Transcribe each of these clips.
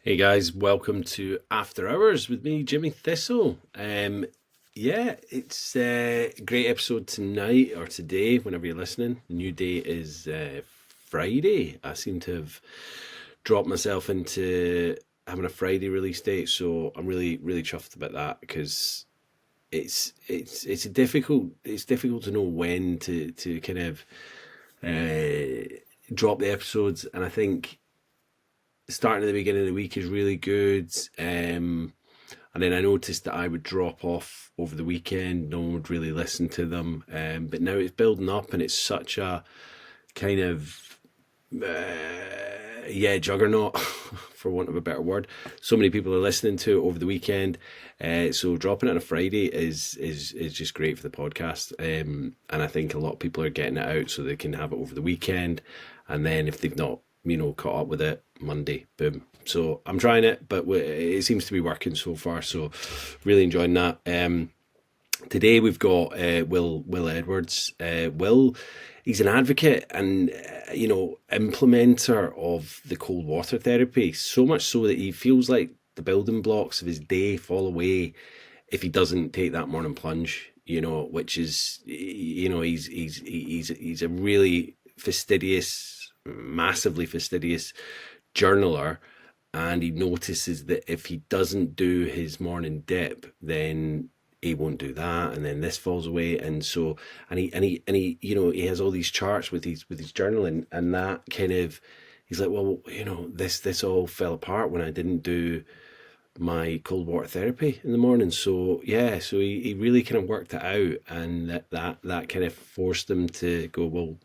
Hey guys, welcome to After Hours with me, Jimmy Thistle. It's a great episode tonight or today, whenever you're listening. The new day is Friday. I seem to have dropped myself into having a Friday release date, so I'm really chuffed about that because it's difficult to know when to kind of drop the episodes, and I think starting at the beginning of the week is really good. And then I noticed that I would drop off over the weekend. No one would really listen to them. But now it's building up, and it's such a kind of juggernaut, for want of a better word. So many people are listening to it over the weekend. So dropping it on a Friday is just great for the podcast. And I think a lot of people are getting it out so they can have it over the weekend. And then if they've not, caught up with it, Monday, boom. So I'm trying it, but it seems to be working so far. So really enjoying that. Today we've got Will Edwards. Will, he's an advocate and implementer of the cold water therapy. So much so that he feels like the building blocks of his day fall away if he doesn't take that morning plunge. Which is he's a really massively fastidious journaler, and he notices that if he doesn't do his morning dip, then he won't do that, and then this falls away, and so he he has all these charts with his journaling, and that kind of he's like, well, this all fell apart when I didn't do my cold water therapy in the morning. So yeah, so he really kind of worked it out, and that kind of forced him to go, well,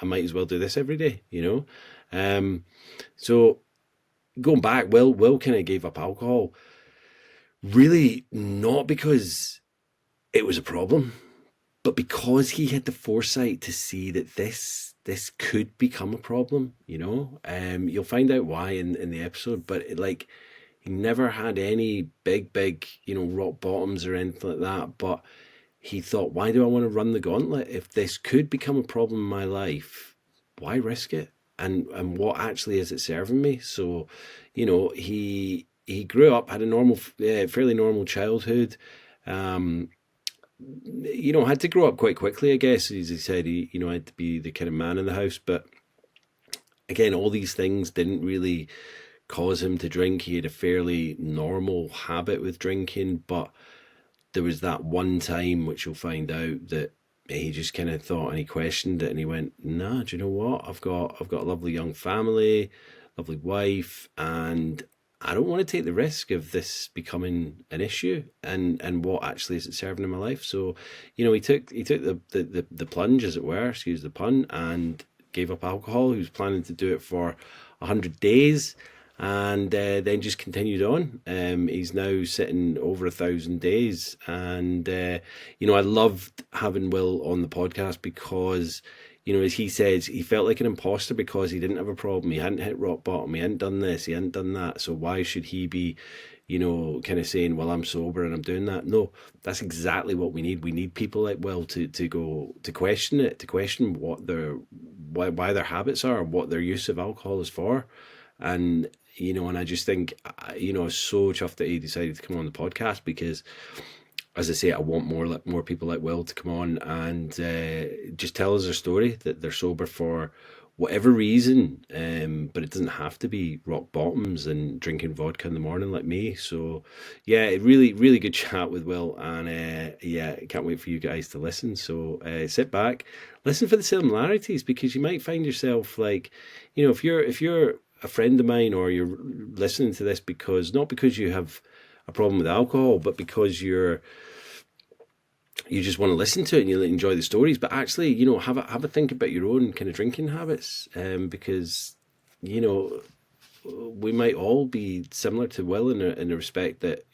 I might as well do this every day, So going back, Will kind of gave up alcohol, really not because it was a problem, but because he had the foresight to see that this could become a problem. You'll find out why in the episode, but he never had any big rock bottoms or anything like that, but he thought, why do I want to run the gauntlet? If this could become a problem in my life, why risk it? And what actually is it serving me? So, he grew up, had a fairly normal childhood. Had to grow up quite quickly, I guess. As he said, he had to be the kind of man in the house. But again, all these things didn't really cause him to drink. He had a fairly normal habit with drinking, but there was that one time, which you'll find out, that he just kind of thought, and he questioned it, and he went, nah, do you know what? I've got a lovely young family, lovely wife, and I don't want to take the risk of this becoming an issue, and what actually is it serving in my life? So, he took the plunge, as it were, excuse the pun, and gave up alcohol. He was planning to do it for 100 days, and then just continued on. He's now sitting over 1,000 days, and I loved having Will on the podcast because, as he says, he felt like an imposter because he didn't have a problem. He hadn't hit rock bottom. He hadn't done this. He hadn't done that. So why should he be, kind of saying, well, I'm sober and I'm doing that? No, that's exactly what we need. We need people like Will to go to question it, to question why their habits are, what their use of alcohol is for. And and I just think, I was so chuffed that he decided to come on the podcast because, as I say, I want more people like Will to come on and just tell us their story, that they're sober for whatever reason, but it doesn't have to be rock bottoms and drinking vodka in the morning like me. So yeah, really good chat with Will, and can't wait for you guys to listen. So sit back, listen for the similarities, because you might find yourself like, if you're a friend of mine, or you're listening to this not because you have a problem with alcohol, but because you just want to listen to it and you enjoy the stories, but actually, have a think about your own kind of drinking habits, because we might all be similar to Will in the respect that,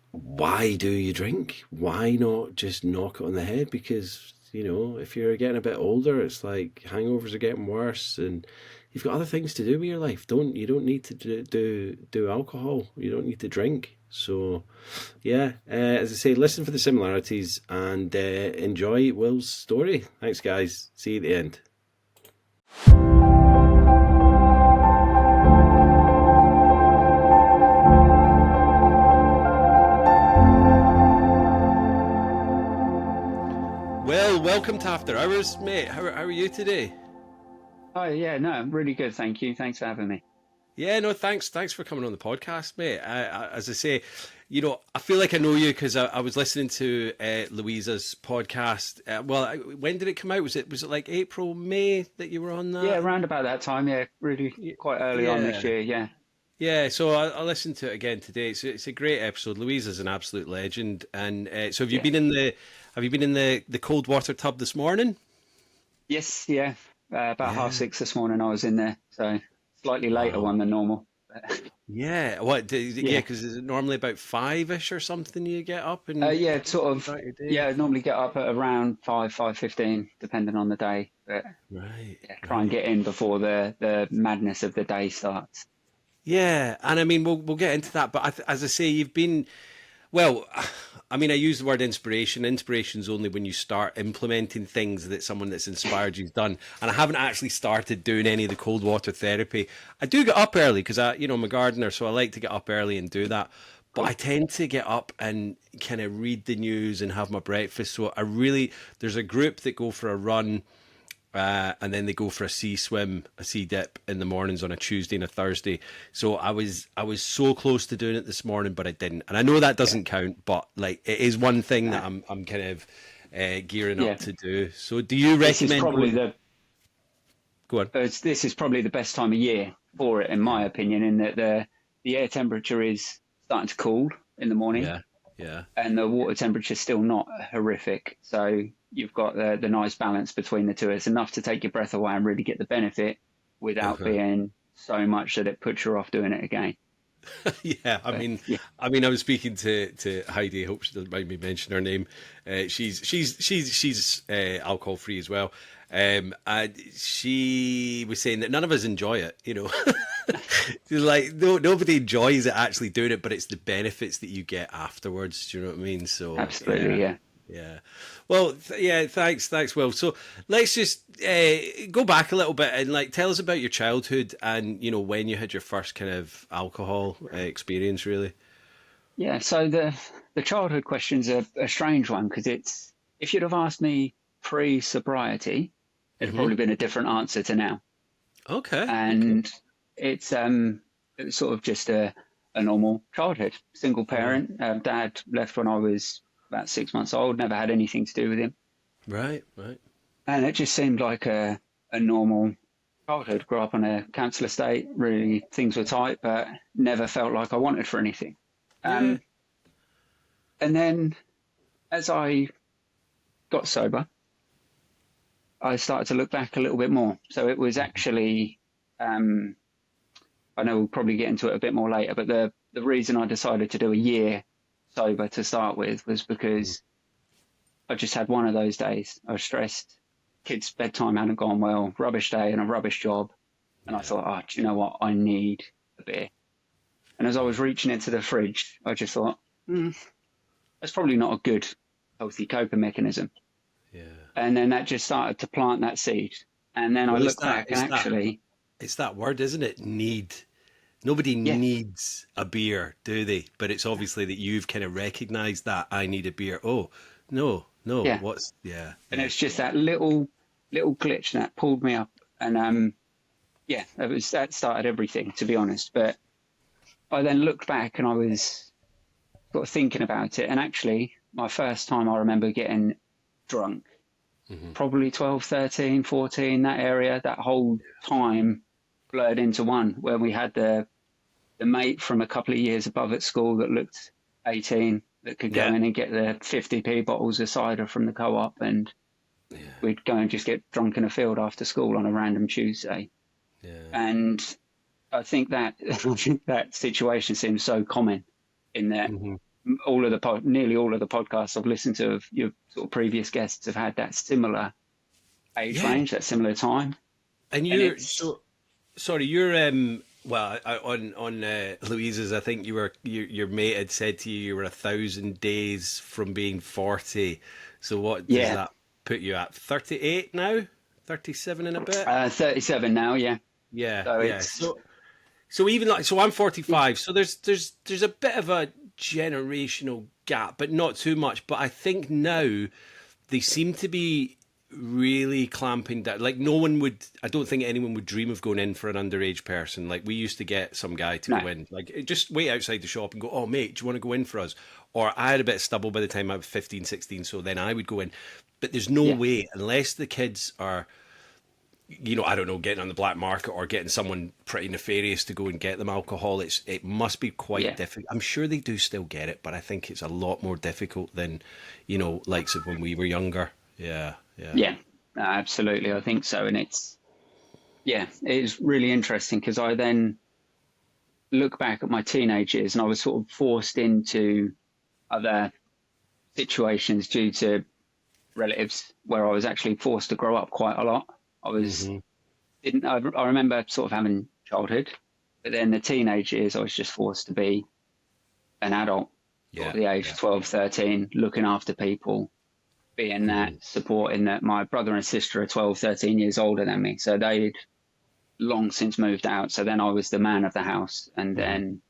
why do you drink? Why not just knock it on the head? Because if you're getting a bit older, it's like hangovers are getting worse, and you've got other things to do with your life. You don't need to do alcohol. You don't need to drink. So, yeah, as I say, listen for the similarities and enjoy Will's story. Thanks, guys. See you at the end. welcome to After Hours, mate. How are you today? Oh, yeah, no, really good. Thank you. Thanks for having me. Yeah, no, thanks for coming on the podcast, mate. As I say, I feel like I know you because I was listening to Louisa's podcast. When did it come out? Was it like April, May that you were on that? Yeah, around about that time. Yeah, really quite early on this year. Yeah. Yeah, so I listened to it again today. It's a great episode. Louisa's an absolute legend. And so have you been in the cold water tub this morning? Yes, yeah. About 6:30 this morning I was in there. So slightly later one than normal. Yeah. Yeah, because is it normally about 5-ish or something you get up and yeah, sort of. start your day? Yeah, I normally get up at around 5:15, depending on the day. But Right. yeah, try and get in before the madness of the day starts. Yeah, and I mean we'll get into that, but as I say, you've been well. I mean, I use the word inspiration. Inspiration's only when you start implementing things that someone that's inspired you's done. And I haven't actually started doing any of the cold water therapy. I do get up early because I'm a gardener, so I like to get up early and do that. But I tend to get up and kind of read the news and have my breakfast. So there's a group that go for a run. And then they go for a sea swim, a sea dip in the mornings on a Tuesday and a Thursday. So I was so close to doing it this morning, but I didn't. And I know that doesn't count, but like it is one thing that I'm kind of gearing up to do. So do you recommend? Go on. This is probably the best time of year for it, in my opinion, in that the air temperature is starting to cool in the morning. Yeah. And the water temperature is still not horrific. So you've got the nice balance between the two. It's enough to take your breath away and really get the benefit without being so much that it puts you off doing it again. Yeah, I mean, I was speaking to Heidi. I hope she doesn't mind me mention her name. She's alcohol free as well. And she was saying that none of us enjoy it. She's like, nobody enjoys it actually doing it, but it's the benefits that you get afterwards. Do you know what I mean? So absolutely, yeah. Yeah. Well, thanks, Will. So let's just go back a little bit and like tell us about your childhood and when you had your first kind of alcohol experience, really. Yeah. So the childhood question's a strange one because if you'd have asked me pre-sobriety, it'd probably been a different answer to now. Okay. And it was sort of just a normal childhood, single parent. Dad left when I was about 6 months old, never had anything to do with him. Right. And it just seemed like a normal childhood. Grew up on a council estate, really things were tight, but never felt like I wanted for anything. And then as I got sober, I started to look back a little bit more. So it was actually, I know we'll probably get into it a bit more later, but the reason I decided to do a year sober to start with was because I just had one of those days. I was stressed. Kids' bedtime hadn't gone well. Rubbish day and a rubbish job. And I thought, do you know what? I need a beer. And as I was reaching into the fridge, I just thought, that's probably not a good, healthy coping mechanism. Yeah. And then that just started to plant that seed. And then I looked back and actually... It's that word, isn't it? Need. Nobody needs a beer, do they? But it's obviously that you've kind of recognised that I need a beer. Oh, no. Yeah. And it's just that little glitch that pulled me up. And that started everything, to be honest. But I then looked back and I was sort of thinking about it. And actually, my first time I remember getting drunk, probably 12, 13, 14, that area, that whole time blurred into one, where we had the mate from a couple of years above at school that looked 18 that could go in and get the 50p bottles of cider from the co-op, and we'd go and just get drunk in a field after school on a random Tuesday. And I think that that situation seems so common in that nearly all of the podcasts I've listened to of your sort of previous guests have had that similar age range, that similar time. And you're on Louisa's, I think your mate had said to you were 1,000 days from being 40. So what does that put you at? 38 now? 37 and a bit? 37 now, yeah. Yeah. So even so I'm 45. So there's a bit of a generational gap, but not too much. But I think now they seem to be really clamping down. Like no one would, I don't think anyone would dream of going in for an underage person. Like we used to get some guy to No. go in, like just wait outside the shop and go, oh mate, do you want to go in for us? Or I had a bit of stubble by the time I was 15, 16, so then I would go in. But there's no Yeah. way, unless the kids are, I don't know, getting on the black market or getting someone pretty nefarious to go and get them alcohol. It must be quite Yeah. difficult. I'm sure they do still get it, but I think it's a lot more difficult than, likes of when we were younger. Yeah, yeah. Yeah. Absolutely. I think so. And it's really interesting because I then look back at my teenage years and I was sort of forced into other situations due to relatives where I was actually forced to grow up quite a lot. I was didn't I remember sort of having childhood, but then the teenage years I was just forced to be an adult Yeah, at the age of 12, 13, looking after people, being that supporting that my brother and sister are 12, 13 years older than me. So they'd long since moved out. So then I was the man of the house. And then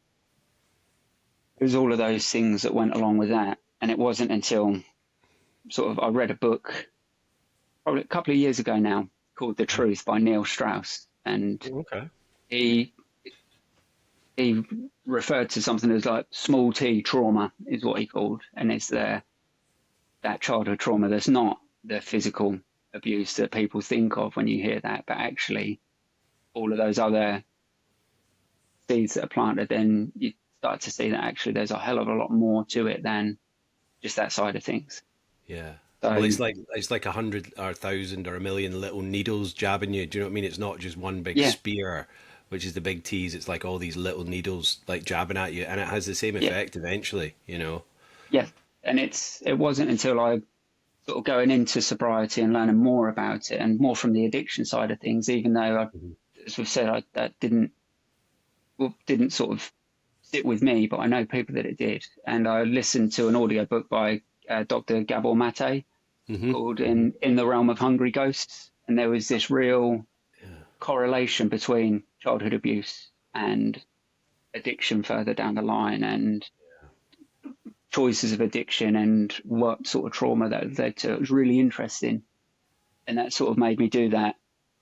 it was all of those things that went along with that. And it wasn't until sort of I read a book probably a couple of years ago now called The Truth by Neil Strauss. And Okay. he referred to something as like small t trauma is what he called. And it's that childhood trauma that's not the physical abuse that people think of when you hear that, but actually all of those other seeds that are planted, then you start to see that actually there's a hell of a lot more to it than just that side of things. Yeah. So Well, it's like 100 or 1,000 or a million little needles jabbing you. Do you know what I mean? It's not just one big yeah, spear, which is the big tease. It's like all these little needles like jabbing at you, and it has the same yeah, effect eventually. yeah. And it wasn't until I sort of going into sobriety and learning more about it and more from the addiction side of things, even though as we've said, that didn't sort of sit with me, but I know people that it did. And I listened to an audiobook by Dr. Gabor Mate called In the Realm of Hungry Ghosts. And there was this real correlation between childhood abuse and addiction further down the line and choices of addiction and what sort of trauma that led to. It was really interesting. And that sort of made me do that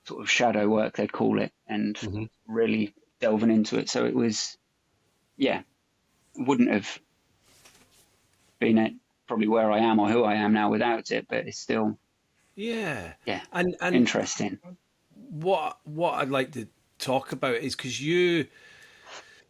sort of shadow work, they'd call it, and really delving into it. So it was, wouldn't have been at probably where I am or who I am now without it, but it's still, Yeah. yeah, And interesting. what I'd like to talk about is because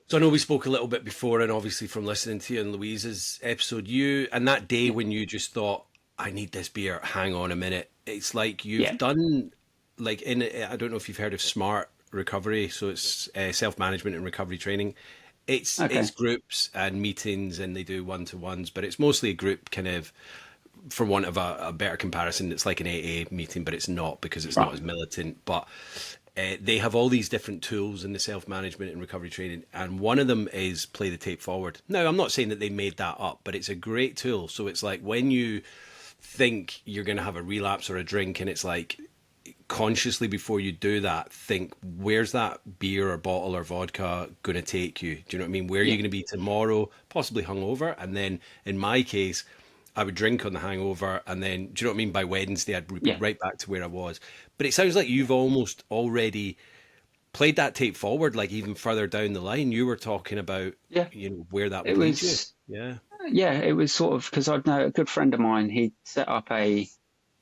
so I know we spoke a little bit before, and obviously from listening to you and Louise's episode, and that day when you just thought, I need this beer, hang on a minute. It's like you've done, like I don't know if you've heard of SMART recovery, so it's self-management and recovery training. It's groups and meetings, and they do one-to-ones, but it's mostly a group kind of, for want of a better comparison, it's like an AA meeting, but it's not because it's not as militant. But they have all these different tools in the self-management and recovery training, and one of them is play the tape forward. Now, I'm not saying that they made that up, but it's a great tool. So it's like when you think you're going to have a relapse or a drink, and it's like consciously before you do that, think, where's that beer or bottle or vodka going to take you? Do you know what I mean? Where are you going to be tomorrow? Possibly hungover. And then in my case, I would drink on the hangover, and then, do you know what I mean? By Wednesday, I'd be right back to where I was. But it sounds like you've almost already played that tape forward, like even further down the line. You were talking about, where that would lead you. Yeah, it was sort of, because I know a good friend of mine, he set up a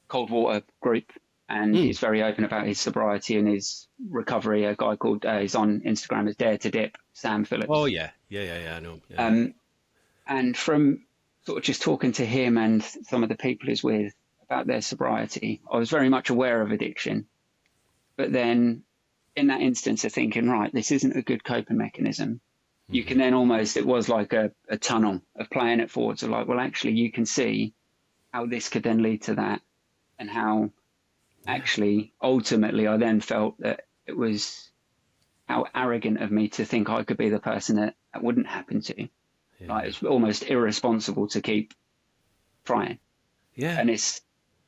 cold water group, and he's very open about his sobriety and his recovery. A guy called, he's on Instagram as Dare to Dip, Sam Phillips. Oh, yeah, I know. Yeah. And from sort of just talking to him and some of the people he's with about their sobriety, I was very much aware of addiction. But then in that instance of thinking, right, this isn't a good coping mechanism, you can then almost, it was like a tunnel of playing it forward. So like, well, actually, you can see how this could then lead to that, and how actually, ultimately, I then felt that it was how arrogant of me to think I could be the person that wouldn't happen to. Like, it's almost irresponsible to keep trying. Yeah. And this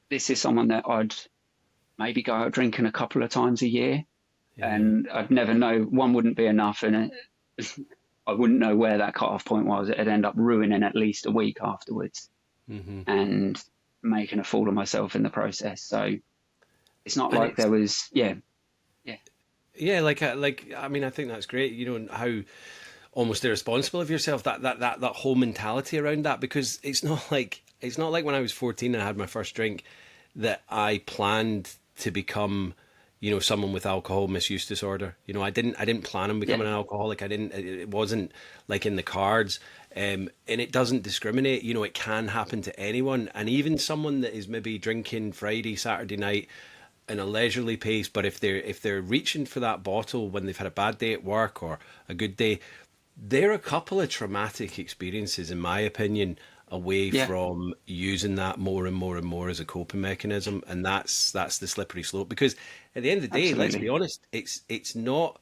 is someone that I'd maybe go out drinking a couple of times a year, and I'd never know, one wouldn't be enough, and I wouldn't know where that cut-off point was. It'd end up ruining at least a week afterwards. And making a fool of myself in the process. So it's not And like it's there was, yeah, yeah, I mean, I think that's great. You know, and how almost irresponsible of yourself, that whole mentality around that, because it's not like when I was 14 and I had my first drink that I planned to become, you know, someone with alcohol misuse disorder. You know, I didn't plan on yeah, becoming an alcoholic. I didn't, it wasn't like in the cards. And it doesn't discriminate. You know, it can happen to anyone, and even someone that is maybe drinking Friday, Saturday night in a leisurely pace, but if they're reaching for that bottle when they've had a bad day at work or a good day, they're a couple of traumatic experiences, in my opinion, away yeah, from using that more and more and more as a coping mechanism. And that's the slippery slope, because at the end of the day, let's be absolutely. honest, it's not.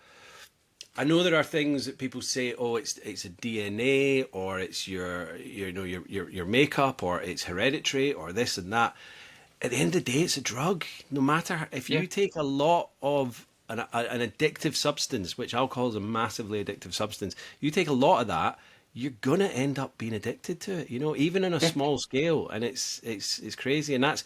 I know there are things that people say, oh, it's a DNA, or it's your makeup, or it's hereditary, or this and that. At the end of the day, it's a drug. No matter if Yeah, you take a lot of an addictive substance, which alcohol is a massively addictive substance, you take a lot of that, you're gonna end up being addicted to it. You know, even on a yeah, small scale, and it's crazy. And that's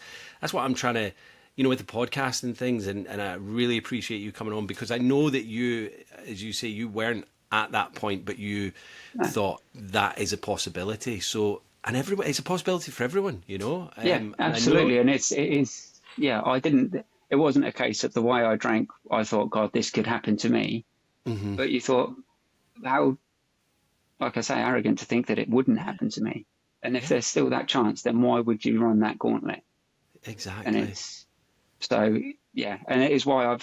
what I'm trying to, you know, with the podcast and things. And I really appreciate you coming on, because I know that you, as you say, you weren't at that point, but you no, thought that is a possibility. So, and everyone, it's a possibility for everyone, you know. yeah, And I know. absolutely. And it is, yeah, I didn't, it wasn't a case of the way I drank, I thought, God, this could happen to me. Mhm. But you thought, how, like I say, arrogant to think that it wouldn't happen to me. And if Yeah, there's still that chance, then why would you run that gauntlet? And exactly. it's so, yeah, and it is why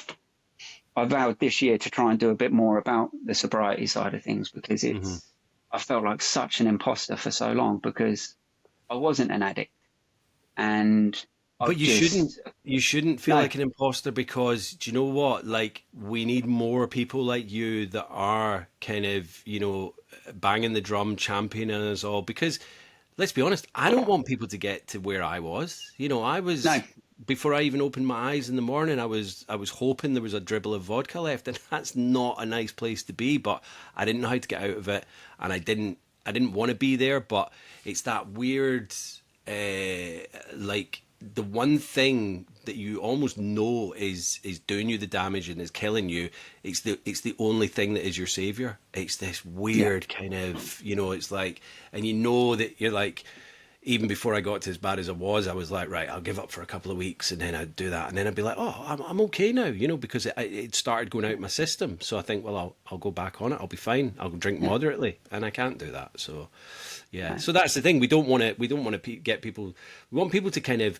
I vowed this year to try and do a bit more about the sobriety side of things, because Hmm. I felt like such an imposter for so long because I wasn't an addict and But I've just, you shouldn't feel no, like an imposter, because do you know what? Like, we need more people like you that are kind of, you know, banging the drum, championing us all. Because let's be honest, I don't want people to get to where I was. You know, I no, was, before I even opened my eyes in the morning, I was hoping there was a dribble of vodka left, and that's not a nice place to be. But I didn't know how to get out of it, and I didn't want to be there. But it's that weird, like, the one thing that you almost know is doing you the damage and is killing you. It's the only thing that is your savior. It's this yeah, weird kind of, you know, it's like, and you know that you're like, even before I got to as bad as I was like, right, I'll give up for a couple of weeks, and then I'd do that, and then I'd be like, oh, I'm okay now, you know, because it started going out my system. So I think, well, I'll go back on it. I'll be fine. I'll drink yeah, moderately, and I can't do that. So yeah, no, so that's the thing. We don't want to get people. We want people to kind of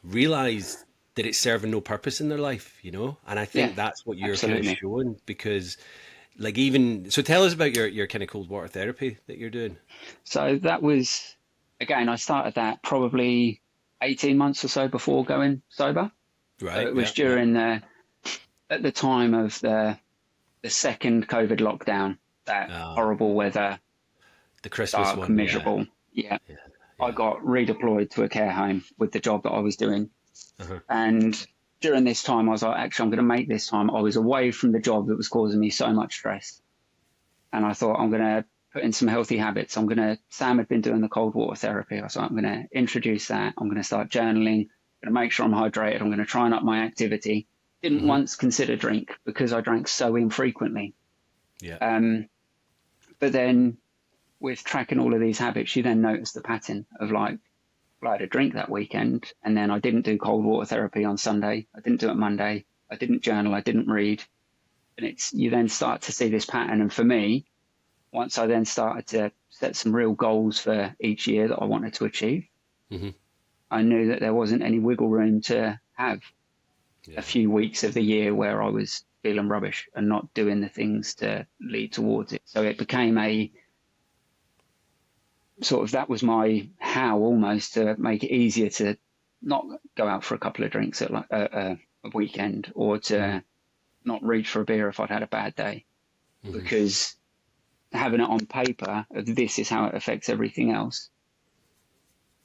realize that it's serving no purpose in their life, you know. And I yeah, think that's what you're kind of absolutely. showing, because, like, even so, tell us about your kind of cold water therapy that you're doing. So that was, again, I started that probably 18 months or so before going sober. So Right? it was Yeah, yeah. during at the time of the second COVID lockdown, that Ah, horrible weather, the Christmas dark, one. Yeah, miserable. Yeah. yeah, I yeah. got redeployed to a care home with the job that I was doing. Uh-huh. And during this time, I was like, actually, I'm going to make this time. I was away from the job that was causing me so much stress. And I thought, I'm going to put in some healthy habits. Sam had been doing the cold water therapy. I was like, I'm going to introduce that. I'm going to start journaling. I'm going to make sure I'm hydrated. I'm going to try and up my activity. Didn't Hmm. once consider drink because I drank so infrequently. Yeah. Um, but then with tracking all of these habits, you then notice the pattern of like, well, I had a drink that weekend and then I didn't do cold water therapy on Sunday. I didn't do it Monday. I didn't journal. I didn't read. And you then start to see this pattern. And for me, once I then started to set some real goals for each year that I wanted to achieve, Hmm. I knew that there wasn't any wiggle room to have a Yeah. few weeks of the year where I was feeling rubbish and not doing the things to lead towards it. So it became a sort of, that was my how almost to make it easier to not go out for a couple of drinks at like a weekend, or Hmm. to not reach for a beer if I'd had a bad day, Hmm. because having it on paper of this is how it affects everything else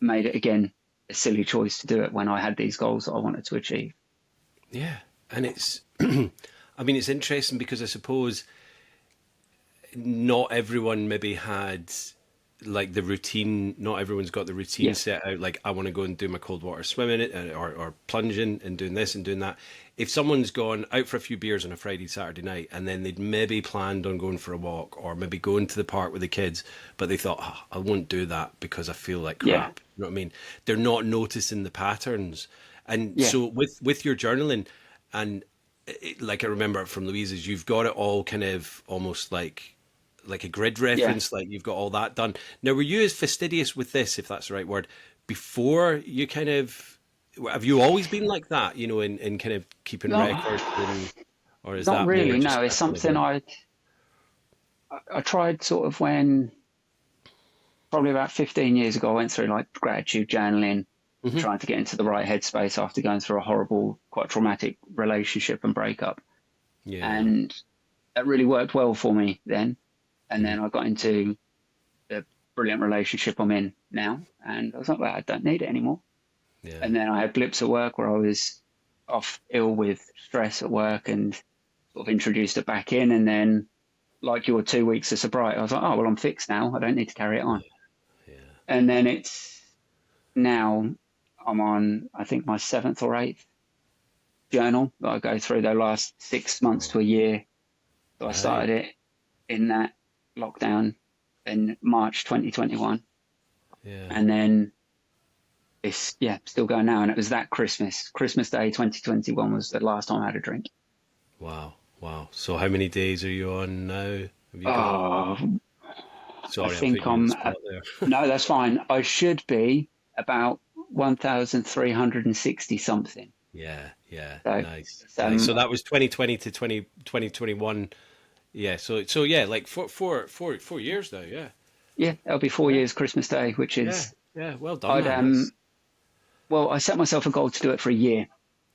made it again a silly choice to do it when I had these goals that I wanted to achieve. Yeah. And it's, I mean, it's interesting because I suppose not everyone maybe had like the routine, not everyone's got the routine Yeah, set out. Like, I want to go and do my cold water swimming or plunging and doing this and doing that. If someone's gone out for a few beers on a Friday, Saturday night, and then they'd maybe planned on going for a walk or maybe going to the park with the kids, but they thought, oh, I won't do that because I feel like yeah, crap. You know what I mean? They're not noticing the patterns. And yeah, so with your journaling, and like I remember from Louise's, you've got it all kind of almost like a grid yeah. reference, like you've got all that done. Now, were you as fastidious with this, if that's the right word, before you kind of, have you always been like that, in kind of keeping No, records, or is not that more really. just No, it's a kind of something a, I tried sort of when probably about 15 years ago. I went through like gratitude journaling, trying to get into the right headspace after going through a horrible, quite traumatic relationship and breakup, yeah, and that really worked well for me then. And then I got into the brilliant relationship I'm in now, and I was like, well, I don't need it anymore. yeah, And then I had blips at work where I was off ill with stress at work and sort of introduced it back in. And then, like your 2 weeks of sobriety, I was like, oh, well, I'm fixed now. I don't need to carry it on. yeah, And then it's now I'm on, I think, my seventh or eighth journal that I go through the last 6 months to a year. So I right, started it in that lockdown in March 2021. yeah. And then it's, yeah, still going now. And it was that Christmas Day 2021 was the last time I had a drink. Wow, wow. So how many days are you on now? Have you got, Oh, I sorry, I put think you on the spot there. no, that's fine. I should be about 1,360 something. Yeah, yeah, So nice, it's, nice. So that was 2020 to 2021. Yeah, so yeah, like four years now. Yeah, yeah, it'll be 4 years Christmas Day, which yeah, is, yeah. Well done, I'd, man. That's well, I set myself a goal to do it for a year.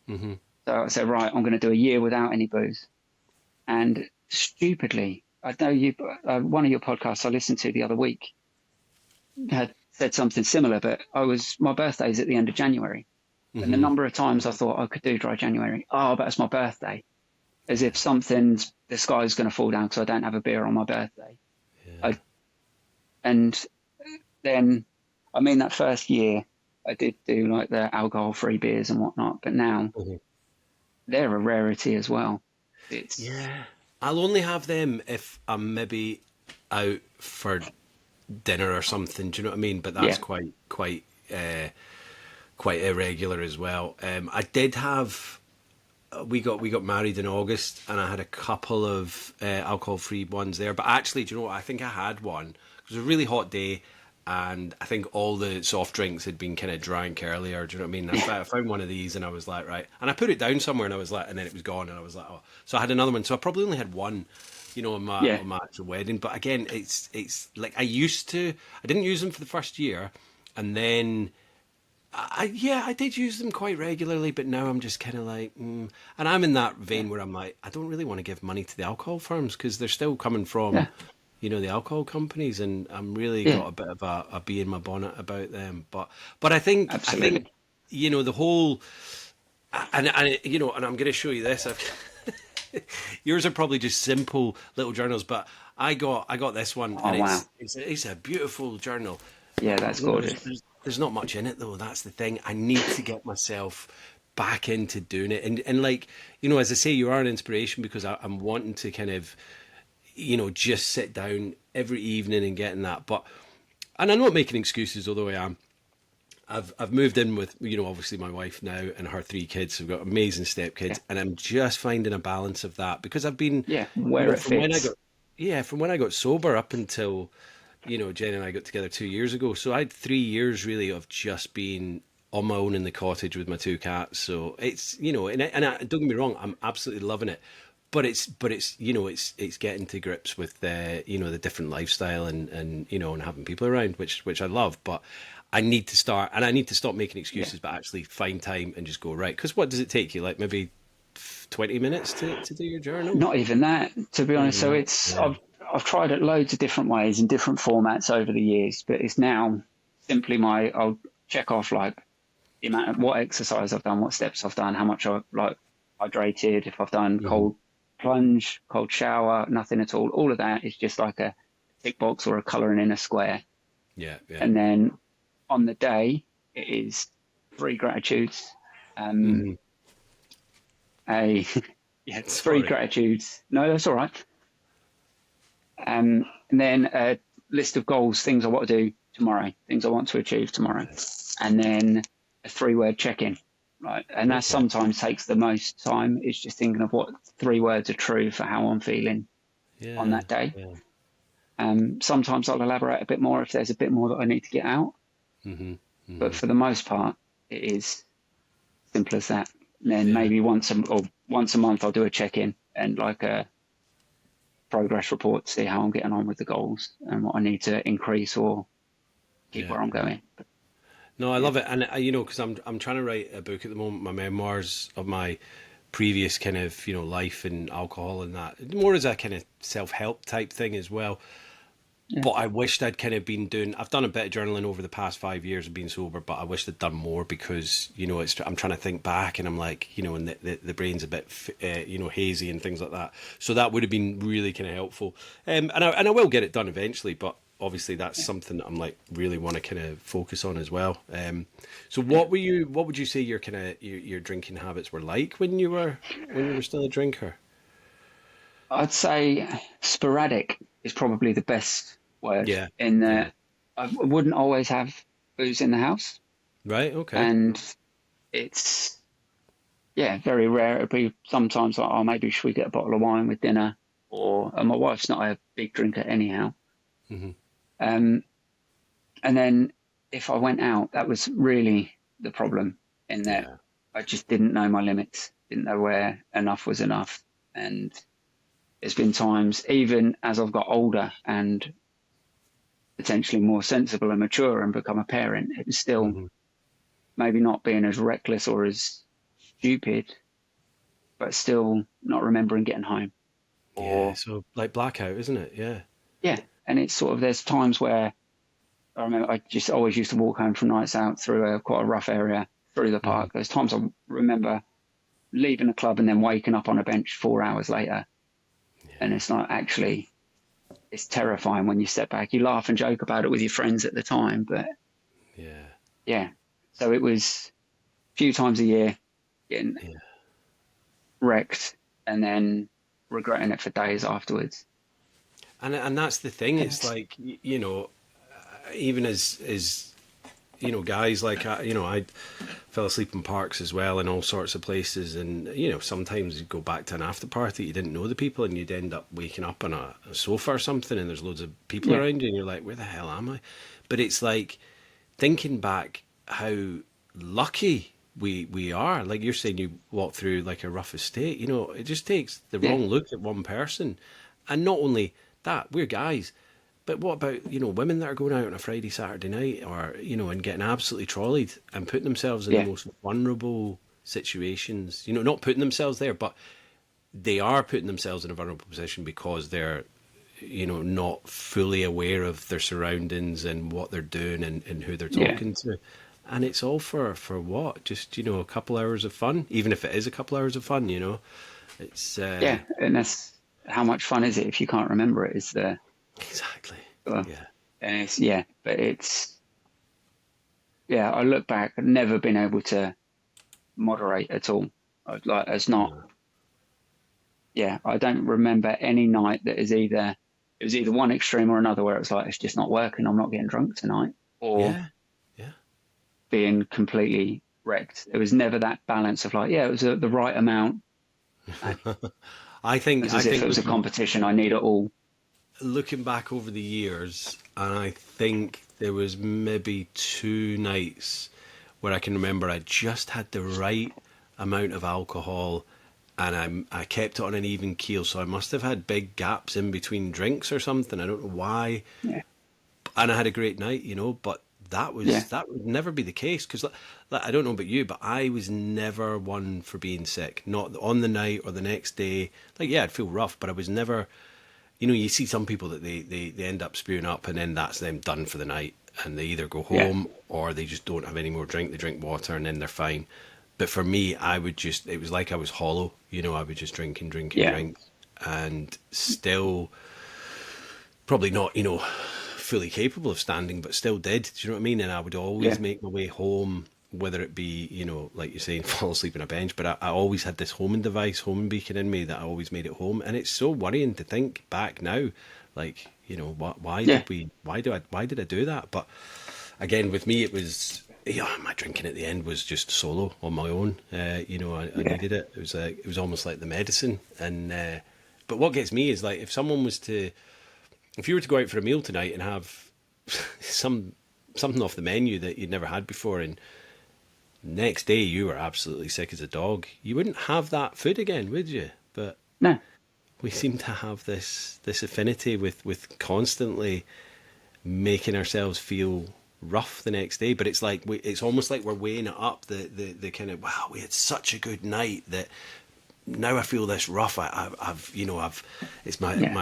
hmm So I said, right, I'm going to do a year without any booze. And stupidly, I know you, one of your podcasts I listened to the other week had said something similar, but my birthday's at the end of January. And the hmm number of times I thought I could do dry January, oh, but it's my birthday, as if the sky's going to fall down because I don't have a beer on my birthday. yeah, I, and then, I mean, that first year I did do like the alcohol-free beers and whatnot, but now hmm they're a rarity as well. It's, yeah. I'll only have them if I'm maybe out for dinner or something. Do you know what I mean? But that's yeah, quite irregular as well. I did have. We got married in August, and I had a couple of alcohol-free ones there. But actually, do you know what? I think I had one. It was a really hot day, and I think all the soft drinks had been kind of drank earlier. Do you know what I mean? I found one of these, and I was like, right. And I put it down somewhere, and I was like, and then it was gone, and I was like, oh. So I had another one. So I probably only had one, on my yeah, on my actual wedding. But again, it's like I used to. I didn't use them for the first year, and then. I did use them quite regularly, but now I'm just kind of like, and I'm in that yeah, vein where I'm like, I don't really want to give money to the alcohol firms because they're still coming from, yeah, the alcohol companies, and I'm really yeah, got a bit of a bee in my bonnet about them. But I think, absolutely. the whole, and I'm going to show you this. Yours are probably just simple little journals, but I got this one, Oh, and wow. it's a beautiful journal. Yeah, that's You know, there's, gorgeous. there's there's not much in it though. That's the thing. I need to get myself back into doing it, and like as I say, you are an inspiration because I'm wanting to kind of just sit down every evening and getting that. And I'm not making excuses, although I am. I've moved in with obviously my wife now and her three kids. We've got amazing Yeah, stepkids, and I'm just finding a balance of that because I've been, yeah, where it from when I fits. got from when I got sober up until Jen and I got together 2 years ago. So I had 3 years really of just being on my own in the cottage with my two cats. So it's don't get me wrong, I'm absolutely loving it. But it's it's getting to grips with the different lifestyle and having people around, which I love. But I need to start, and I need to stop making Yeah, excuses, but actually find time and just go right. Because what does it take you? Like maybe 20 minutes to do your journal? not even that, to be Not honest. even So that. it's Yeah. I've tried it loads of different ways in different formats over the years, but it's now simply I'll check off like the amount of what exercise I've done, what steps I've done, how much I've like hydrated, if I've done hmm cold plunge, cold shower, nothing at all. All of that is just like a tick box or a colouring in a square. Yeah, yeah. And then on the day, it is 3 gratitudes. Um, Hmm. a yeah, three Sorry. gratitudes. No, that's all right. And then a list of goals, things I want to do tomorrow, things I want to achieve tomorrow, and then a 3 word check-in. Right, and that Okay. sometimes takes the most time. It's just thinking of what 3 words are true for how I'm feeling on Yeah, that day. yeah. Sometimes I'll elaborate a bit more if there's a bit more that I need to get out. Hmm. But Hmm. for the most part, it is simple as that. And then Yeah. maybe once a month I'll do a check-in and like a progress report to see how I'm getting on with the goals and what I need to increase or keep Yeah. where I'm going. But No, I yeah, love it, and you know, because I'm trying to write a book at the moment, my memoirs of my previous kind of life and alcohol and that, more as a kind of self help type thing as well. yeah, But I wished I'd kind of been doing. I've done a bit of journaling over the past 5 years of being sober, but I wished I'd done more because I'm trying to think back and I'm like and the brain's a bit hazy and things like that. So that would have been really kind of helpful. And I will get it done eventually, but obviously that's yeah, something that I'm like really want to kind of focus on as well. So yeah. what would you say your kind of your drinking habits were like when you were still a drinker? I'd say sporadic is probably the best word Yeah, in yeah. that I wouldn't always have booze in the house. Right. Okay. And it's, yeah, very rare. It'd be sometimes like, oh, maybe should we get a bottle of wine with dinner? Or, and my wife's not a big drinker anyhow. Hmm. Um, and then if I went out, that was really the problem in that Yeah. I just didn't know my limits, didn't know where enough was enough. And there's been times, even as I've got older and potentially more sensible and mature and become a parent, it was still Hmm. maybe not being as reckless or as stupid, but still not remembering getting home. Yeah. Or, So like blackout, isn't it? Yeah. yeah. And it's sort of, there's times where I remember I just always used to walk home from nights out through quite a rough area through the Hmm. park. There's times I remember leaving the club and then waking up on a bench 4 hours later. And Yeah. it's not actually, it's terrifying when you step back. You laugh and joke about it with your friends at the time, but Yeah. yeah. So it was a few times a year getting Yeah. wrecked and then regretting it for days afterwards. And that's the thing. And It's it's, like even as guys like I fell asleep in parks as well in all sorts of places, and sometimes you go back to an after party, you didn't know the people, and you'd end up waking up on a sofa or something, and there's loads of people yeah, around you, and you're like, where the hell am I? But it's like thinking back how lucky we are. Like you're saying, you walk through like a rough estate. It just takes the yeah, wrong look at one person, and not only that, we're guys. But what about women that are going out on a Friday, Saturday night, or and getting absolutely trolleyed and putting themselves in the yeah, most vulnerable situations? Not putting themselves there, but they are putting themselves in a vulnerable position because they're not fully aware of their surroundings and what they're doing and who they're yeah, talking to. And it's all for what? Just a couple hours of fun, even if it is a couple hours of fun. It's yeah. And that's, how much fun is it if you can't remember it? Is the, exactly, uh, yeah, and it's, yeah, but it's, yeah, I look back, I've never been able to moderate at all. Like, it's not, no. yeah, I don't remember any night that is either, it was either one extreme or another where it's like, it's just not working. I'm not getting drunk tonight, or Yeah, yeah. being completely wrecked. It was never that balance of like, yeah, it was the right amount. No, I think it's I as if think it was a competition. I need it all. looking back over the years, and I think there was maybe 2 nights where I can remember I just had the right amount of alcohol, and I kept it on an even keel. So I must have had big gaps in between drinks or something. I don't know why, Yeah, and I had a great night, But yeah, that would never be the case because I don't know about you, but I was never one for being sick. Not on the night or the next day. Like yeah, I'd feel rough, but I was never. You see some people that they end up spewing up and then that's them done for the night and they either go yeah, home or they just don't have any more drink. They drink water and then they're fine. But for me, it was like I was hollow. I would just drink and drink and yeah, drink and still probably not, fully capable of standing, but still did. Do you know what I mean? And I would always Yeah. make my way home, whether it be, like you're saying, fall asleep on a bench, but I always had this homing device, homing beacon in me that I always made it home. And it's so worrying to think back now, like, why Yeah. did I do that? But again, with me, it was, my drinking at the end was just solo on my own. I Yeah. needed it. It was almost like the medicine. And but what gets me is, like, if you were to go out for a meal tonight and have something off the menu that you'd never had before, and next day you were absolutely sick as a dog, you wouldn't have that food again, would you? But No. we seem to have this affinity with constantly making ourselves feel rough the next day. But it's like it's almost like we're weighing it up, the kind of, wow, we had such a good night that now I feel this rough. I've it's my Yeah.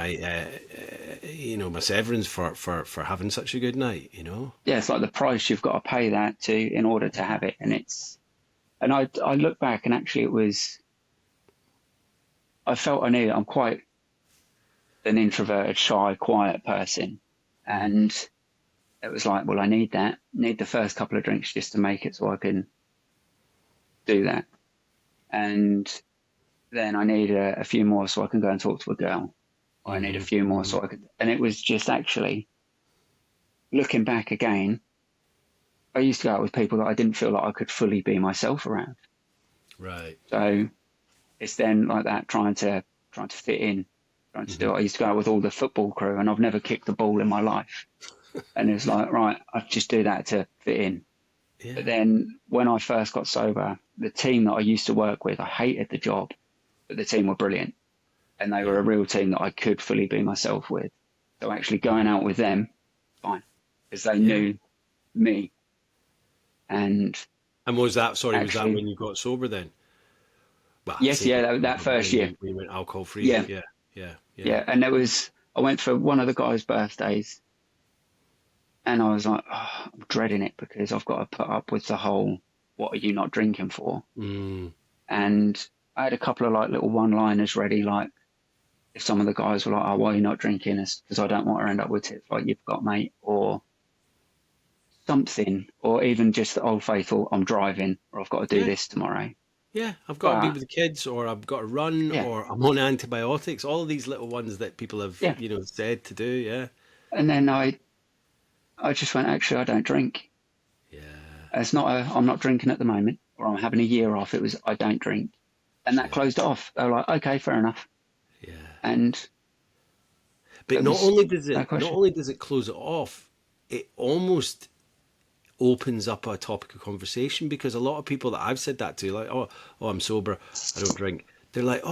my severance for having such a good night. Yeah. It's like the price you've got to pay that to in order to have it. And I look back and actually I felt I'm quite an introverted, shy, quiet person. And it was like, well, I need the first couple of drinks just to make it so I can do that. And then I need a few more so I can go and talk to a girl. I need a few more so I could. And it was just actually looking back again, I used to go out with people that I didn't feel like I could fully be myself around. Right. So it's then like that, trying to fit in, trying to do it. I used to go out with all the football crew and I've never kicked the ball in my life. And it's like, right, I just do that to fit in. Yeah. But then when I first got sober, the team that I used to work with, I hated the job, but the team were brilliant. And they were a real team that I could fully be myself with. So actually going out with them, fine, because they knew me. And was that, sorry, was that actually, when you got sober then? Well, yes, yeah, that first year. When you went alcohol free. Yeah. Yeah. And I went for one of the guys' birthdays and I was like, oh, I'm dreading it because I've got to put up with the whole, what are you not drinking for? And I had a couple of like little one-liners ready, like if some of the guys were like, oh, why are you not drinking? It's because I don't want to end up with tips like you've got, mate, or something, or even just the old faithful, I'm driving or I've got to do this tomorrow. Yeah, I've got to be with the kids, or I've got to run, or I'm on antibiotics. All of these little ones that people have, said to do. Yeah. And then I just went, actually, I don't drink. Yeah. It's not I'm not drinking at the moment, or I'm having a year off. It was, I don't drink. And that closed it off. They were like, okay, fair enough. Yeah. But not only does it close it off, it almost opens up a topic of conversation, because a lot of people that I've said that to, like, oh, I'm sober, I don't drink. They're like,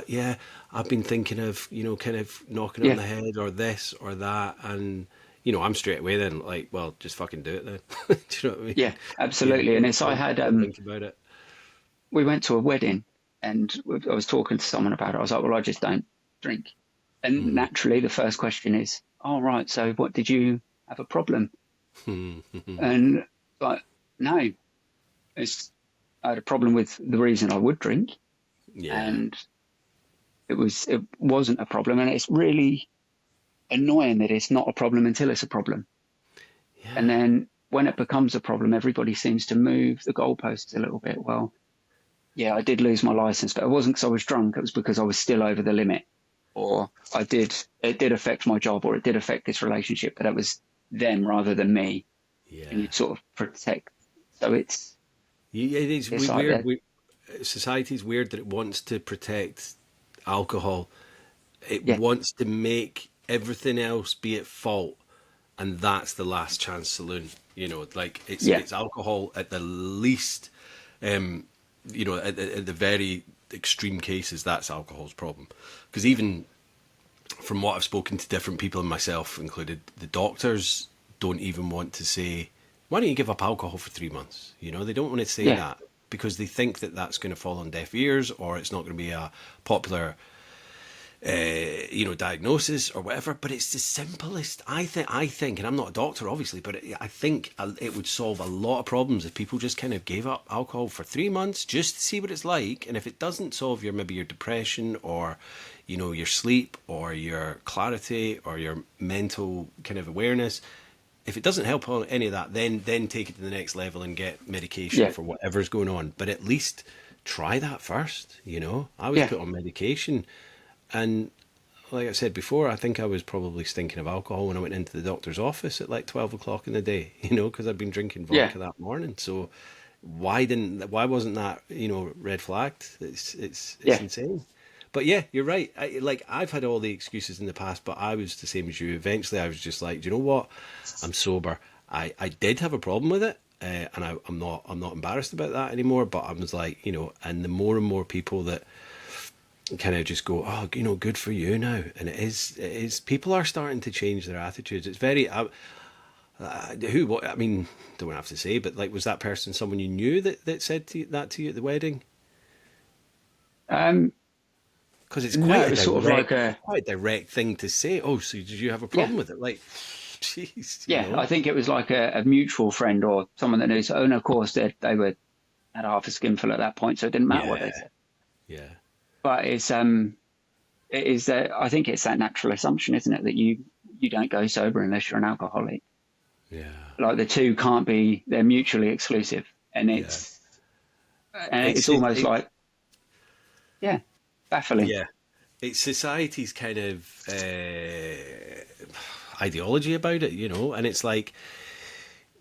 yeah, I've been thinking of, kind of knocking on the head or this or that. And, I'm straight away then like, well, just fucking do it then. Do you know what I mean? Yeah, absolutely. Yeah, and it's, I had, think about it. We went to a wedding and I was talking to someone about it. I was like, well, I just don't drink. And naturally the first question is, oh, right, so what, did you have a problem? And like, no, I had a problem with the reason I would drink. Yeah. And it wasn't a problem. And it's really annoying that it's not a problem until it's a problem. Yeah. And then when it becomes a problem, everybody seems to move the goalposts a little bit. Well, yeah, I did lose my license, but it wasn't because I was drunk. It was because I was still over the limit, or it did affect my job, or it did affect this relationship, but it was them rather than me. Yeah. And you sort of protect. So it's weird. Society's weird that it wants to protect alcohol. It wants to make everything else be at fault, and that's the last chance saloon. Like it's alcohol at the least. At the very extreme cases, that's alcohol's problem. Because even from what I've spoken to different people, and myself included, the doctors don't even want to say, why don't you give up alcohol for 3 months? They don't want to say that, because they think that that's going to fall on deaf ears, or it's not going to be a popular diagnosis or whatever, but it's the simplest. I think, and I'm not a doctor, obviously, but I think it would solve a lot of problems if people just kind of gave up alcohol for 3 months just to see what it's like. And if it doesn't solve maybe your depression or, your sleep or your clarity or your mental kind of awareness, if it doesn't help on any of that, then take it to the next level and get medication for whatever's going on. But at least try that first. I was put on medication, and like I said before, I think I was probably stinking of alcohol when I went into the doctor's office at like 12 o'clock in the day, because I'd been drinking vodka that morning. So why wasn't that, red flagged? It's insane. But yeah, you're right. I've had all the excuses in the past, but I was the same as you. Eventually I was just like, do you know what? I'm sober. I did have a problem with it. And I'm not embarrassed about that anymore, but I was like, and the more and more people that kind of just go, oh, good for you now. And it is, people are starting to change their attitudes. It's very, don't have to say, but like, was that person someone you knew that said that to you at the wedding? Because it's quite a direct thing to say. Oh, so did you have a problem with it? Like, jeez. I think it was like a mutual friend or someone that knew. So, of course, they had half a skinful at that point, so it didn't matter what they said. Yeah. But it is that I think it's that natural assumption, isn't it, that you don't go sober unless you're an alcoholic. Yeah. Like the two they're mutually exclusive, and it's almost like baffling. Yeah, it's society's kind of ideology about it, and it's like.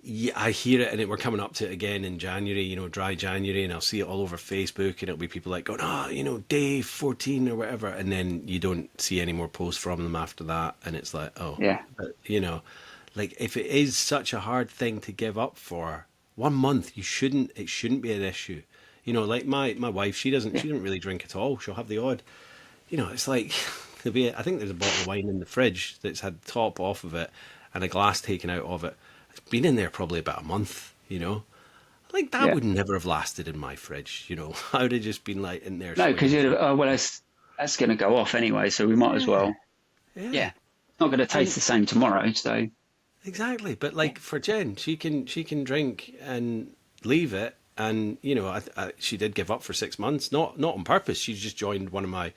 Yeah, I hear it, and we're coming up to it again in January, dry January, and I'll see it all over Facebook, and it'll be people like going, day 14 or whatever, and then you don't see any more posts from them after that, and it's like, like if it is such a hard thing to give up for 1 month, it shouldn't be an issue. Like my wife, she doesn't really drink at all. She'll have the odd, it's like, I think there's a bottle of wine in the fridge that's had the top off of it and a glass taken out of it. Been in there probably about a month, like that would never have lasted in my fridge. I would have just been like in there. No, because that's going to go off anyway, so we might as well. Yeah, it's not going to taste the same tomorrow, so exactly. But like for Jen, she can drink and leave it, and she did give up for 6 months, not on purpose. She just joined one of my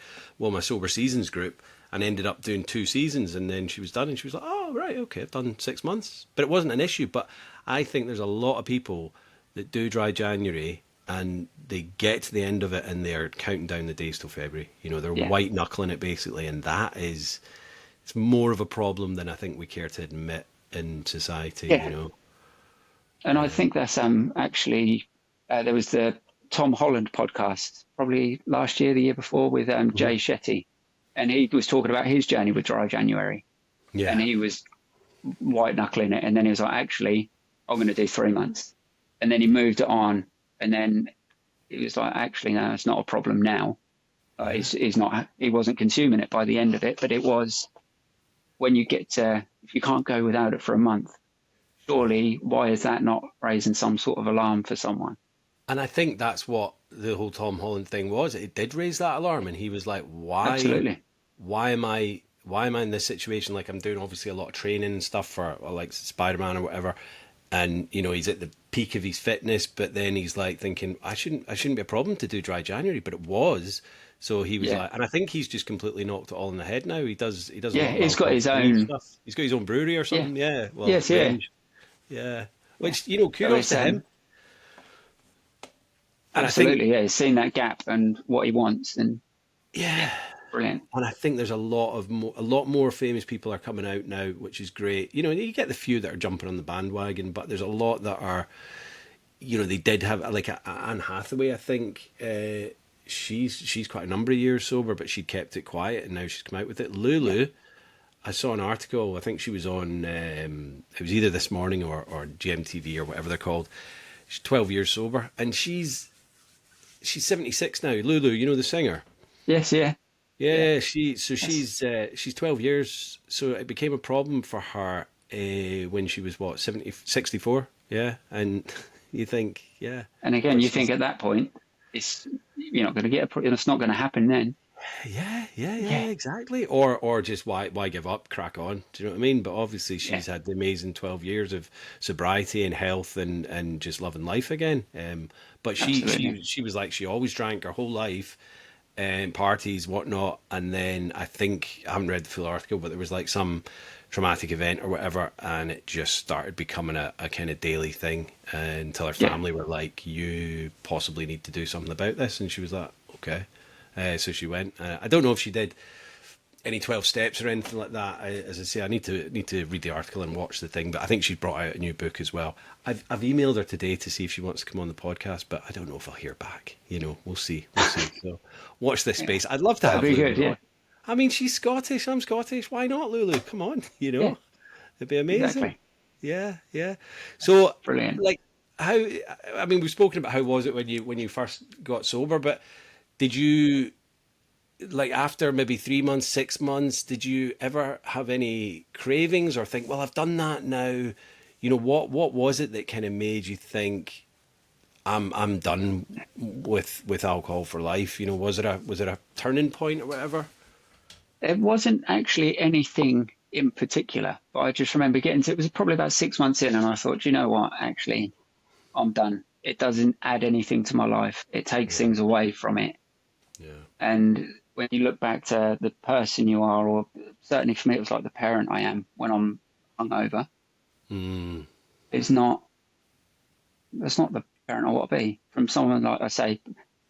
sober seasons group. And ended up doing 2 seasons, and then she was done, and she was like, oh, right, okay, I've done 6 months. But it wasn't an issue. But I think there's a lot of people that do dry January, and they get to the end of it, and they're counting down the days till February. They're white-knuckling it, basically, and it's more of a problem than I think we care to admit in society, And I think that's actually, there was the Tom Holland podcast, probably last year, the year before, with Jay Shetty. And he was talking about his journey with dry January. Yeah. And he was white knuckling it. And then he was like, actually, I'm going to do 3 months. And then he moved it on. And then he was like, actually, no, it's not a problem now. He wasn't consuming it by the end of it. But it was when you get to, if you can't go without it for a month, surely why is that not raising some sort of alarm for someone? And I think that's what the whole Tom Holland thing was. It did raise that alarm. And he was like, why? Absolutely. Why am I in this situation? Like, I'm doing obviously a lot of training and stuff for like Spider-Man or whatever, and he's at the peak of his fitness, but then he's like thinking I shouldn't be a problem to do dry January, but it was. So he was like, and I think he's just completely knocked it all in the head now. He does. Yeah, he's got his own stuff. He's got his own brewery or something. Yeah. Well, yes. Yeah. Which kudos to him. And absolutely, he's seen that gap and what he wants, and brilliant. And I think there's a lot more famous people are coming out now, which is great. You get the few that are jumping on the bandwagon, but there's a lot that are, they did have like Anne Hathaway. I think she's quite a number of years sober, but she kept it quiet, and now she's come out with it. Lulu, I saw an article. I think she was on. It was either This Morning or GMTV or whatever they're called. She's 12 years sober, and she's 76 now. Lulu, the singer. Yes, yeah. Yeah, she's 12 years. So it became a problem for her when she was 64. Yeah, and you think, yeah. And again, you think at that point, you're not going to it's not going to happen then. Yeah, Yeah, exactly. Or just why give up, crack on. Do you know what I mean? But obviously yeah, she's had the amazing 12 years of sobriety and health and just loving life again. But absolutely. she was like she always drank her whole life and parties, whatnot. And then I think I haven't read the full article, but there was like some traumatic event or whatever, and it just started becoming a kind of daily thing until her Yeah, family were like, "You possibly need to do something about this," and she was like, "Okay." So she went. I don't know if she did any 12 steps or anything like that. As I say, I need to read the article and watch the thing. But I think she's brought out a new book as well. I've emailed her today to see if she wants to come on the podcast, but I don't know if I'll hear back. We'll see. We'll see. So watch this yeah, space. I'd love to that'd have be Lulu good. on. Yeah, I mean, she's Scottish. I'm Scottish. Why not, Lulu? Come on. yeah, It'd be amazing. exactly. Yeah, yeah. So, Brilliant. like, how? I mean, we've spoken about how was it when you first got sober, but did you like after maybe 3 months, 6 months, did you ever have any cravings or think, well, I've done that now? What was it that kind of made you think I'm done with alcohol for life? Was it a turning point or whatever? It wasn't actually anything in particular, but I just remember getting to it was probably about 6 months in, and I thought, you know what, actually, I'm done. It doesn't add anything to my life. It takes Yeah, things away from it. yeah. And when you look back to the person you are, or certainly for me, it was like the parent I am when I'm hungover. Mm, It's not, that's not the parent I want to be. From someone like I say,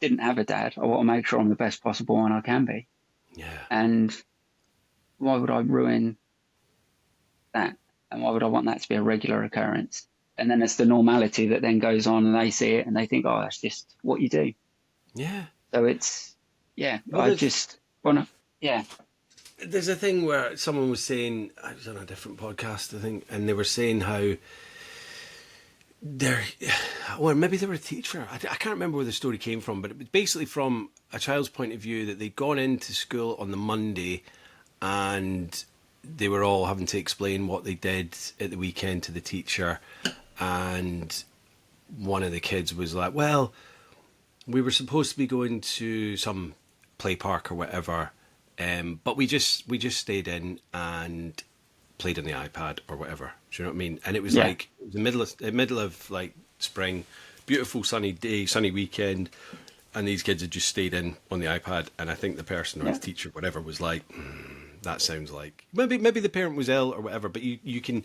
didn't have a dad, I want to make sure I'm the best possible one I can be. yeah, And why would I ruin that? And why would I want that to be a regular occurrence? And then it's the normality that then goes on and they see it and they think, oh, that's just what you do. yeah. So it's, yeah, Well, I just want to, yeah, there's a thing where someone was saying, I was on a different podcast, I think, and they were saying how they're, or maybe they were a teacher. I can't remember where the story came from, but it was basically from a child's point of view that they'd gone into school on the Monday and they were all having to explain what they did at the weekend to the teacher. And one of the kids was like, well, we were supposed to be going to some play park or whatever, but we just stayed in and played on the iPad or whatever. Do you know what I mean? And it was yeah, like it was the middle of like spring, beautiful sunny day, sunny weekend, and these kids had just stayed in on the iPad. And I think the person or yeah. the teacher, whatever, was like, that sounds like maybe the parent was ill or whatever. But you can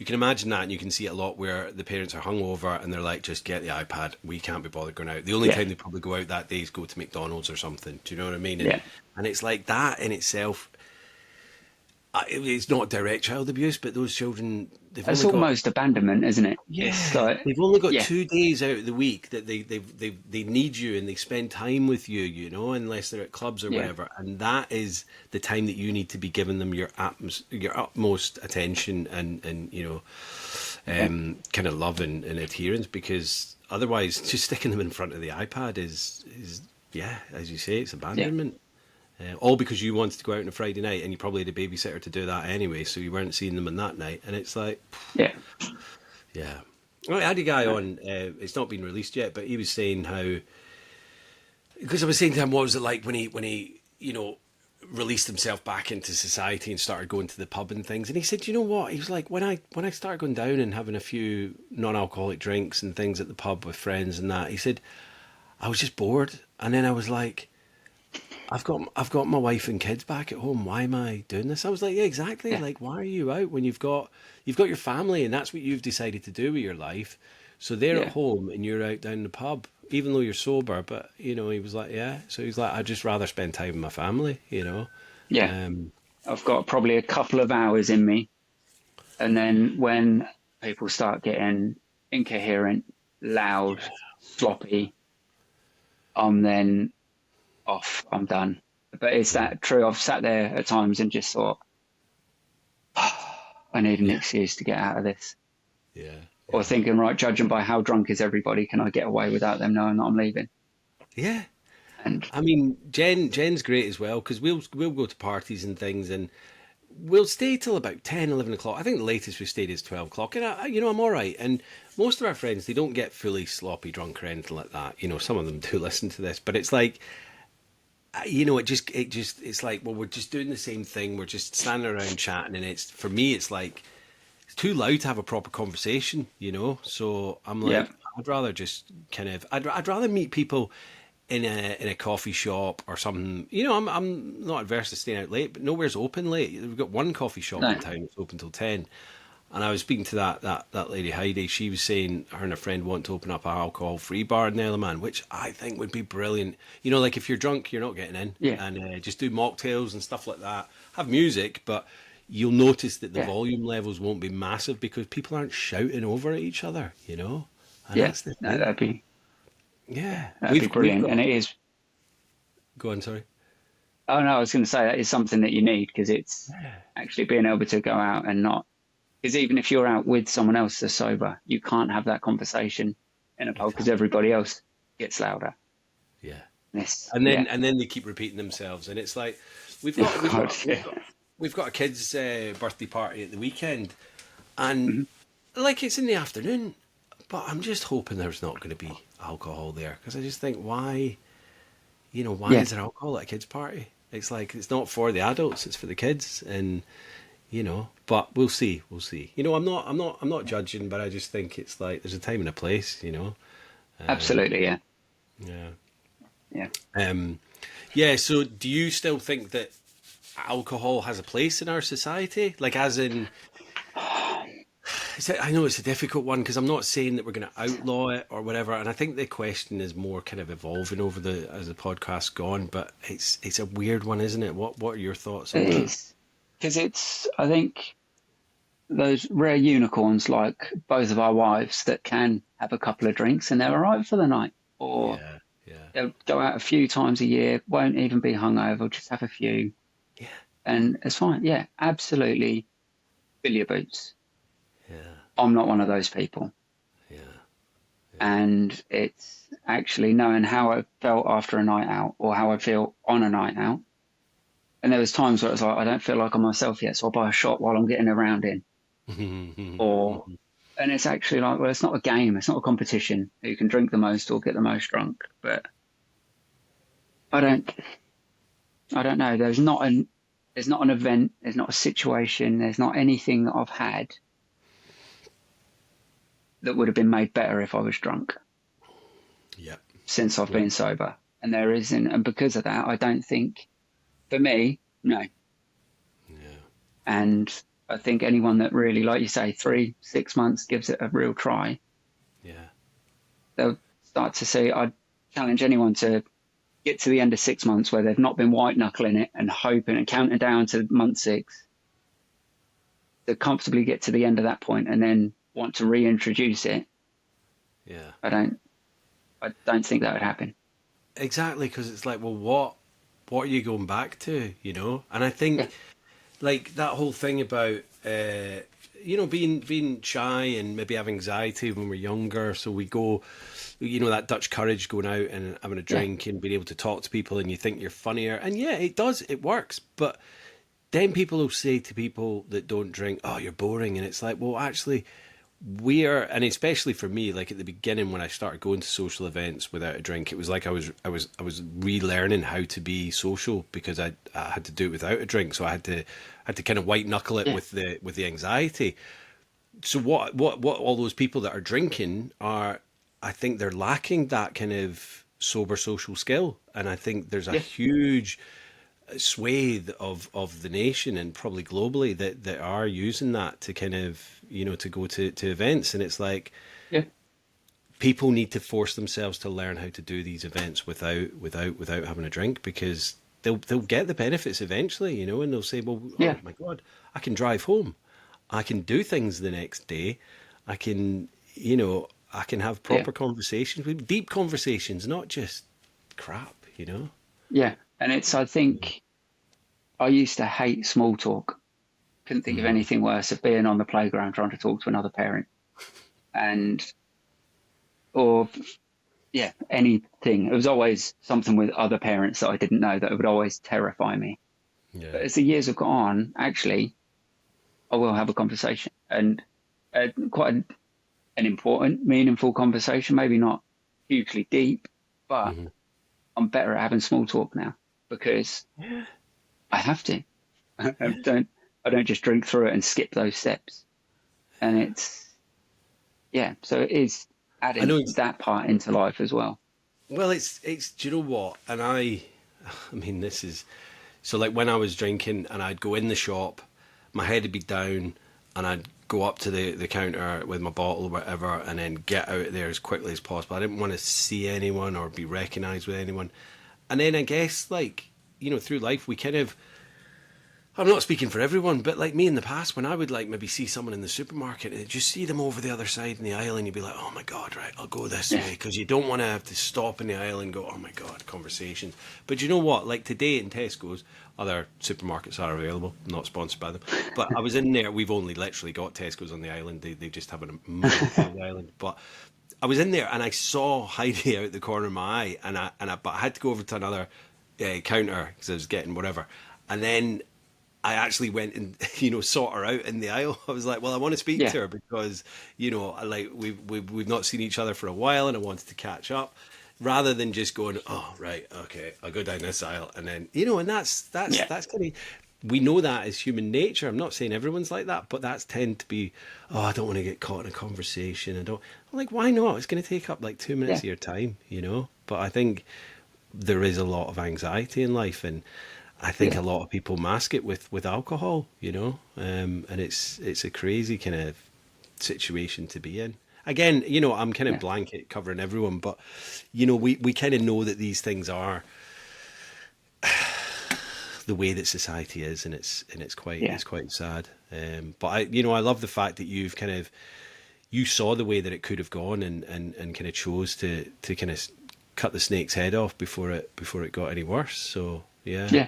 imagine that, and you can see it a lot where the parents are hungover and they're like, just get the iPad. We can't be bothered going out. The only Yeah, time they probably go out that day is go to McDonald's or something. Do you know what I mean? And yeah. and it's like that in itself. It's not direct child abuse, but those children, they've It's only got almost abandonment, isn't it? It's yeah, like, they've only got yeah, 2 days out of the week that they need you and they spend time with you, unless they're at clubs or yeah, whatever, and that is the time that you need to be giving them your utmost attention and yeah, kind of love and adherence, because otherwise, just sticking them in front of the iPad is yeah, as you say, it's yeah, abandonment. All because you wanted to go out on a Friday night and you probably had a babysitter to do that anyway, so you weren't seeing them on that night. And it's like, yeah. yeah. Well, I had a guy No, on, it's not been released yet, but he was saying how, because I was saying to him, what was it like when he released himself back into society and started going to the pub and things. And he said, you know what? He was like, when I started going down and having a few non-alcoholic drinks and things at the pub with friends and that, he said, I was just bored. And then I was like, I've got my wife and kids back at home. Why am I doing this? I was like, yeah, exactly. yeah, Like, why are you out when you've got your family and that's what you've decided to do with your life? So they're at yeah, home and you're out down the pub, even though you're sober. But he was like, yeah. So he's like, I'd just rather spend time with my family. yeah. Um, I've got probably a couple of hours in me. And then when people start getting incoherent, loud, sloppy, I'm then off. I'm done. But is that true? I've sat there at times and just thought, I need an yeah, excuse to get out of this. yeah, Or yeah, thinking, right, judging by how drunk is everybody, can I get away without them knowing that I'm leaving? yeah. And I mean, Jen's great as well because we'll go to parties and things and we'll stay till about 10, 11 o'clock. I think the latest we stayed is 12 o'clock. And, I'm all right. And most of our friends, they don't get fully sloppy drunk or anything like that. Some of them do listen to this. But it's like, it's like, well, we're just doing the same thing. We're just standing around chatting, and for me, it's like it's too loud to have a proper conversation, So I'm Yeah. like, I'd rather just I'd rather meet people in a coffee shop or something. I'm not adverse to staying out late, but nowhere's open late. We've got one coffee shop No. in town that's open till 10. And I was speaking to that lady Heidi. She was saying her and a friend want to open up an alcohol-free bar in the Isle of Man, which I think would be brilliant. Like if you're drunk, you're not getting in, Yeah. and just do mocktails and stuff like that. Have music, but you'll notice that the Yeah. volume levels won't be massive because people aren't shouting over at each other, And Yeah. that's the No, thing. yeah, Yeah, that'd be we've brilliant. got. And it is. Go on, sorry. Oh no, I was going to say that is something that you need because it's Yeah, actually being able to go out and not. Because even if you're out with someone else that's sober, you can't have that conversation in a pub because exactly. everybody else gets louder. Yeah. This, and then yeah. and then they keep repeating themselves, and it's like we've got Oh, we've God, got we've yeah. got we've got a kid's birthday party at the weekend, and Mhm. like it's in the afternoon, but I'm just hoping there's not going to be alcohol there because I just think why Yeah, is there alcohol at a kid's party? It's like it's not for the adults, it's for the kids, and but we'll see. I'm not judging, but I just think it's like there's a time and a place. Um, absolutely. Yeah, yeah. yeah. Um, yeah, so do you still think that alcohol has a place in our society? Like, as in, I know it's a difficult one because I'm not saying that we're going to outlaw it or whatever. And I think the question is more kind of evolving as the podcast's gone. But it's a weird one, isn't it? What are your thoughts on It that? is because it's. I think those rare unicorns like both of our wives that can have a couple of drinks and they're all right for the night, or Yeah, yeah, they'll go out a few times a year, won't even be hungover, just have a few, yeah, and it's fine. Yeah, absolutely. Fill your boots. yeah, I'm not one of those people. yeah, And it's actually knowing how I felt after a night out or how I feel on a night out. And there was times where it was like, I don't feel like I'm myself yet, so I'll buy a shot while I'm getting around in. Or, and it's actually like, well, it's not a game. It's not a competition who can drink the most or get the most drunk. But I don't, I don't know. There's not an event. There's not a situation. There's not anything that I've had that would have been made better if I was drunk yeah, since I've yeah, been sober. And there isn't. And because of that, I don't think, for me, no. yeah, And I think anyone that really, like you say, 3-6 months gives it a real try, yeah, they'll start to see. I'd challenge anyone to get to the end of 6 months where they've not been white knuckling it and hoping and counting down to month 6 to comfortably get to the end of that point and then want to reintroduce it. yeah. I don't think that would happen. Exactly, because it's like, well, what are you going back to? And I Yeah, think like that whole thing about being shy and maybe have anxiety when we're younger, so we go, that Dutch courage, going out and having a yeah, drink and being able to talk to people, and you think you're funnier, and yeah, it works, but then people will say to people that don't drink, oh, you're boring, and it's like, well, actually, and especially for me, like at the beginning when I started going to social events without a drink, it was like I was relearning how to be social because I had to do it without a drink, so I had to kind of white knuckle it yeah, with the anxiety. So what all those people that are drinking are, I think they're lacking that kind of sober social skill, and I think there's a yeah, huge swathe of the nation and probably globally that are using that to kind of to go to events, and it's like yeah, people need to force themselves to learn how to do these events without having a drink, because they'll get the benefits eventually, and they'll say, well, yeah, oh my god, I can drive home, I can do things the next day, I can I can have yeah, proper conversations, with deep conversations, not just crap. yeah. And I think I used to hate small talk. Couldn't think of Mm. anything worse of being on the playground trying to talk to another parent and, or yeah, anything. It was always something with other parents that I didn't know that would always terrify me. Yeah, But as the years have gone on, actually, I will have a conversation and quite an important, meaningful conversation. Maybe not hugely deep, but hmm, I'm better at having small talk now. because I have to. I don't just drink through it and skip those steps. And so it is I know. adding that part into life as well. Well, do you know what? And I mean, this is, so like when I was drinking and I'd go in the shop, my head would be down and I'd go up to the counter with my bottle or whatever and then get out of there as quickly as possible. I didn't want to see anyone or be recognised with anyone. And then I guess, like, through life, we kind of, I'm not speaking for everyone, but like me in the past, when I would like maybe see someone in the supermarket and just see them over the other side in the aisle and you'd be like, oh my God, right, I'll go this way. Because you don't want to have to stop in the aisle and go, oh my God, conversations. But you know what? Like today in Tesco's, other supermarkets are available, not sponsored by them. But I was in there, we've only literally got Tesco's on the island. They just have a monopoly on the island. But I was in there and I saw Heidi out the corner of my eye but I had to go over to another counter because I was getting whatever. And then I actually went and sought her out in the aisle. I was like, well, I want to speak to her because like we've not seen each other for a while, and I wanted to catch up, rather than just going, oh right, okay, I'll go down this aisle, and then and that's kind of, we know that as human nature. I'm not saying everyone's like that, but that's tend to be, oh, I don't want to get caught in a conversation. I'm like, why not? It's going to take up like 2 minutes of your time, But I think there is a lot of anxiety in life, and I think a lot of people mask it with alcohol, and it's a crazy kind of situation to be in. Again, I'm kind of blanket covering everyone, but we kind of know that these things are the way that society is, and it's quite sad. But I love the fact that you saw the way that it could have gone, and kind of chose to kind of cut the snake's head off before it got any worse. So yeah.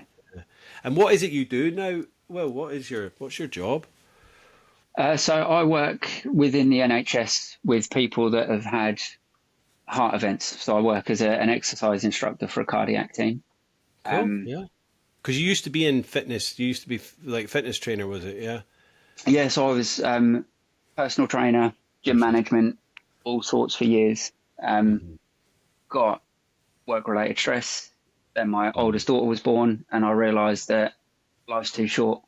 And what is it you do now? Well, what's your job? So I work within the NHS with people that have had heart events. So I work as an exercise instructor for a cardiac team. Cool. Yeah. Because you used to be in fitness. You used to be like fitness trainer, was it? Yeah. Yeah. So I was personal trainer, gym management, all sorts for years. Got work-related stress. Then my oldest daughter was born, and I realised that life's too short,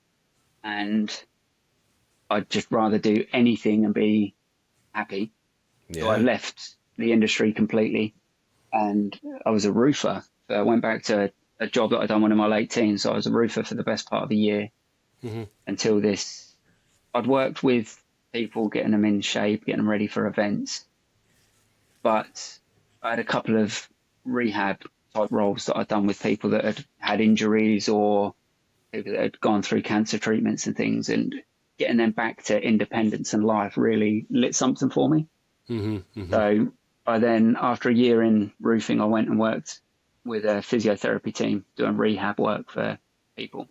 and I'd just rather do anything and be happy. Yeah. So I left the industry completely, and I was a roofer. So I went back to a job that I'd done when in my late teens. So I was a roofer for the best part of the year until this. I'd worked with people, getting them in shape, getting them ready for events, but I had a couple of rehab type roles that I'd done with people that had had injuries or people that had gone through cancer treatments and things, and getting them back to independence and life really lit something for me. So I then, after a year in roofing, I went and worked with a physiotherapy team doing rehab work for people.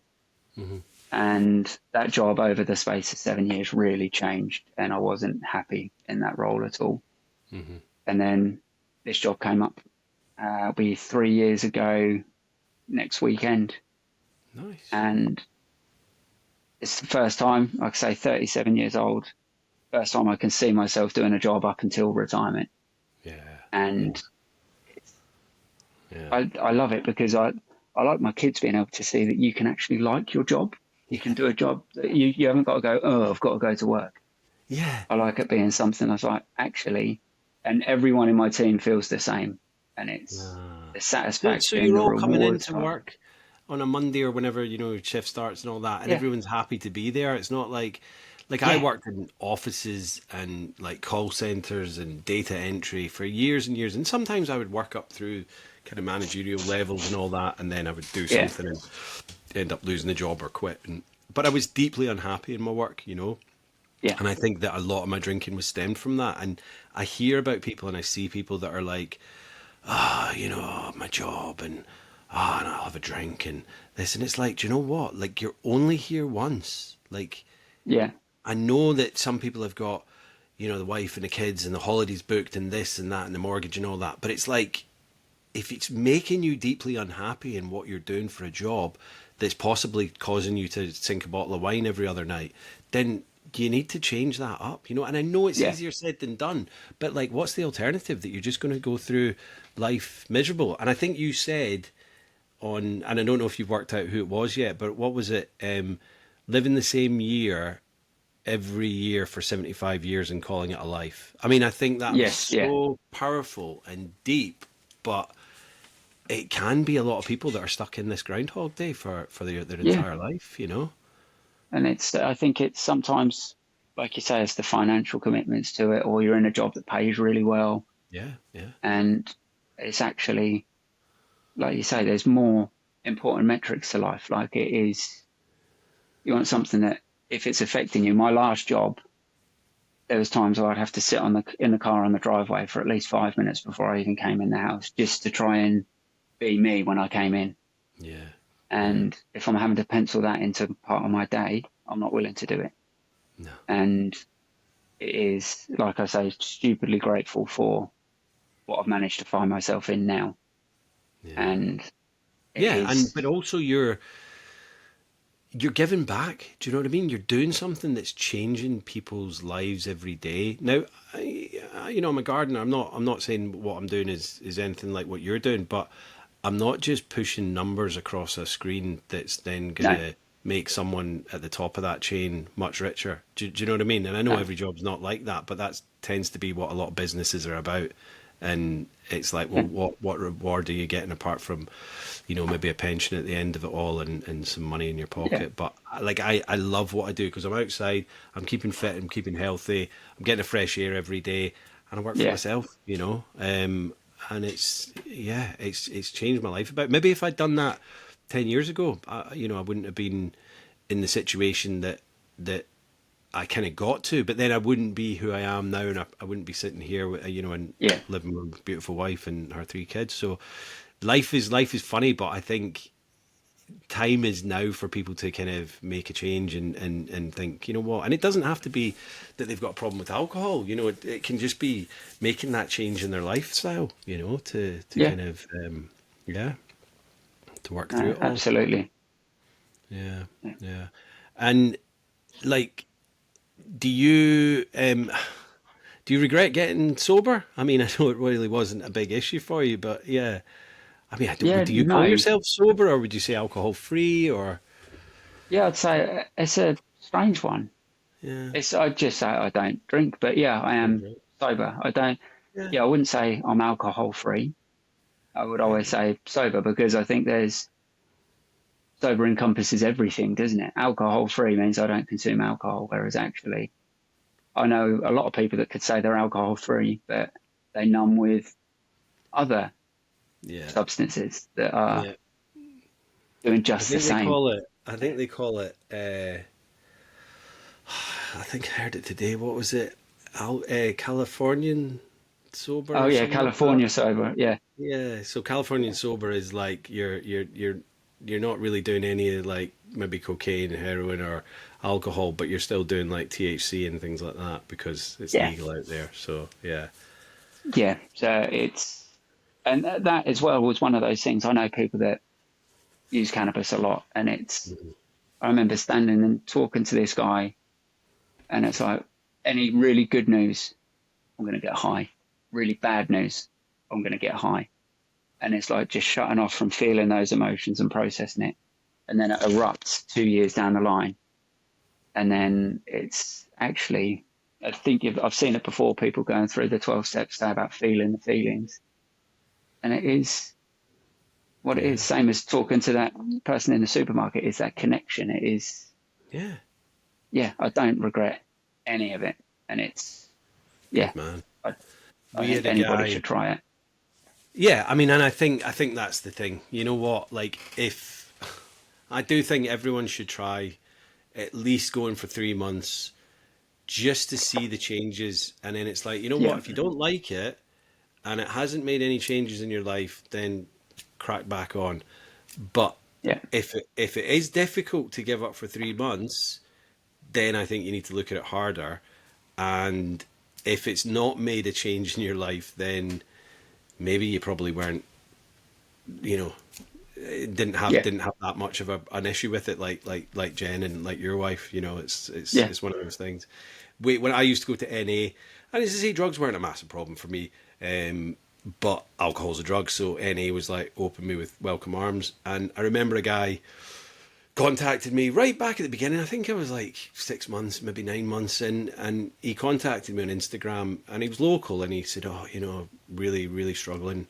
And that job over the space of 7 years really changed, and I wasn't happy in that role at all. And then this job came up. It'll be 3 years ago next weekend. Nice. And it's the first time, like I say, 37 years old, first time I can see myself doing a job up until retirement. Yeah. And I love it because I like my kids being able to see that you can actually like your job. You can do a job that you haven't got to go, oh, I've got to go to work. Yeah. I like it being something I was like, actually, and everyone in my team feels the same. And it's the satisfaction. So you're all coming into work on a Monday or whenever, shift starts and all that, and everyone's happy to be there. It's not like I worked in offices and like call centers and data entry for years and years. And sometimes I would work up through kind of managerial levels and all that. And then I would do something and end up losing the job or quit. But I was deeply unhappy in my work, Yeah. And I think that a lot of my drinking was stemmed from that. And I hear about people and I see people that are like, my job and I'll have a drink and this. And it's like, do you know what? Like, you're only here once. Like, I know that some people have got, the wife and the kids and the holidays booked and this and that and the mortgage and all that. But it's like, if it's making you deeply unhappy in what you're doing for a job that's possibly causing you to sink a bottle of wine every other night, then you need to change that up, And I know it's easier said than done, but like, what's the alternative? That you're just going to go through life miserable? And I think you said on, and I don't know if you've worked out who it was yet, but what was it? Living the same year every year for 75 years and calling it a life. I mean, I think that was Yes, yeah, so powerful and deep, but it can be a lot of people that are stuck in this Groundhog Day for their yeah. entire life, you know? And I think it's sometimes, like you say, it's the financial commitments to it, or you're in a job that pays really well. Yeah, yeah, And it's actually, like you say, there's more important metrics to life. Like it is, you want something that if it's affecting you. My last job, there was times where I'd have to sit in the car on the driveway for at least 5 minutes before I even came in the house, just to try and be me when I came in. yeah, yeah. And if I'm having to pencil that into part of my day, I'm not willing to do it. No. And it is, like I say, stupidly grateful for what I've managed to find myself in now. Yeah. And it Yeah, and is, but also you're giving back. Do you know what I mean? You're doing something that's changing people's lives every day. Now, I'm a gardener. I'm not saying what I'm doing is anything like what you're doing, but I'm not just pushing numbers across a screen that's then no, gonna make someone at the top of that chain much richer. Do you know what I mean? And I know no, every job's not like that, but that tends to be what a lot of businesses are about. And it's like, well, yeah, what reward are you getting apart from, maybe a pension at the end of it all and some money in your yeah, pocket? But like, I love what I do because I'm outside, I'm keeping fit, I'm keeping healthy, I'm getting a fresh air every day, and I work for yeah, myself. And it's changed my life about. Maybe if I'd done that 10 years ago, I wouldn't have been in the situation that I kind of got to, but then I wouldn't be who I am now, and I wouldn't be sitting here, and yeah, living with a beautiful wife and her 3 kids. So life is funny, but I think time is now for people to kind of make a change and think, you know what? And it doesn't have to be that they've got a problem with alcohol. It can just be making that change in their lifestyle. To yeah, kind of yeah, to work through it all. absolutely. Yeah, Yeah, yeah, and like, do you regret getting sober? I mean, I know it really wasn't a big issue for you, but yeah. I mean, I don't. yeah, Do you call no, yourself sober, or would you say alcohol free, or yeah, I'd say it's a strange one. yeah, I'd just say I don't drink, but yeah, I am right? sober. I don't, Yeah, yeah, I wouldn't say I'm alcohol free. I would always right. say sober because I think sober encompasses everything, doesn't it? Alcohol free means I don't consume alcohol, whereas actually I know a lot of people that could say they're alcohol free, but they numb with other Yeah, substances that are yeah. doing I just the think they same. call it. I think they call it. I think I heard it today. What was it? Californian sober Oh or yeah, something like that. California sober. Yeah, Yeah. So Californian sober is like you're not really doing any like maybe cocaine, heroin, or alcohol, but you're still doing like THC and things like that because it's yeah, legal out there. So yeah. yeah. So and that as well was one of those things. I know people that use cannabis a lot, and I remember standing and talking to this guy, and it's like, any really good news, I'm going to get high. Really bad news, I'm going to get high. And it's like just shutting off from feeling those emotions and processing it. And then it erupts 2 years down the line. And then it's actually, I think I've seen it before, people going through the 12 steps say about feeling the feelings. And it is what it Yeah. is. Same as talking to that person in the supermarket, is that connection. It is, Yeah. yeah, I don't regret any of it. And yeah, Good man. I, I We think had a anybody guy. should try it. Yeah, I mean, and I think that's the thing. You know what? Like, if I do think everyone should try at least going for 3 months just to see the changes, and then it's like, you know Yeah, what? If you don't like it and it hasn't made any changes in your life, then crack back on. But yeah, if it is difficult to give up for 3 months, then I think you need to look at it harder. And if it's not made a change in your life, then maybe you probably weren't, you know, yeah, didn't have that much of an issue with it, like Jen and like your wife. It's yeah, one of those things. When I used to go to NA, and as I say, drugs weren't a massive problem for me. but alcohol's a drug, so NA was like open me with welcome arms. And I remember a guy contacted me right back at the beginning. I think I was like 6 months, maybe 9 months in, and he contacted me on Instagram, and he was local, and he said, "Oh, really, really struggling."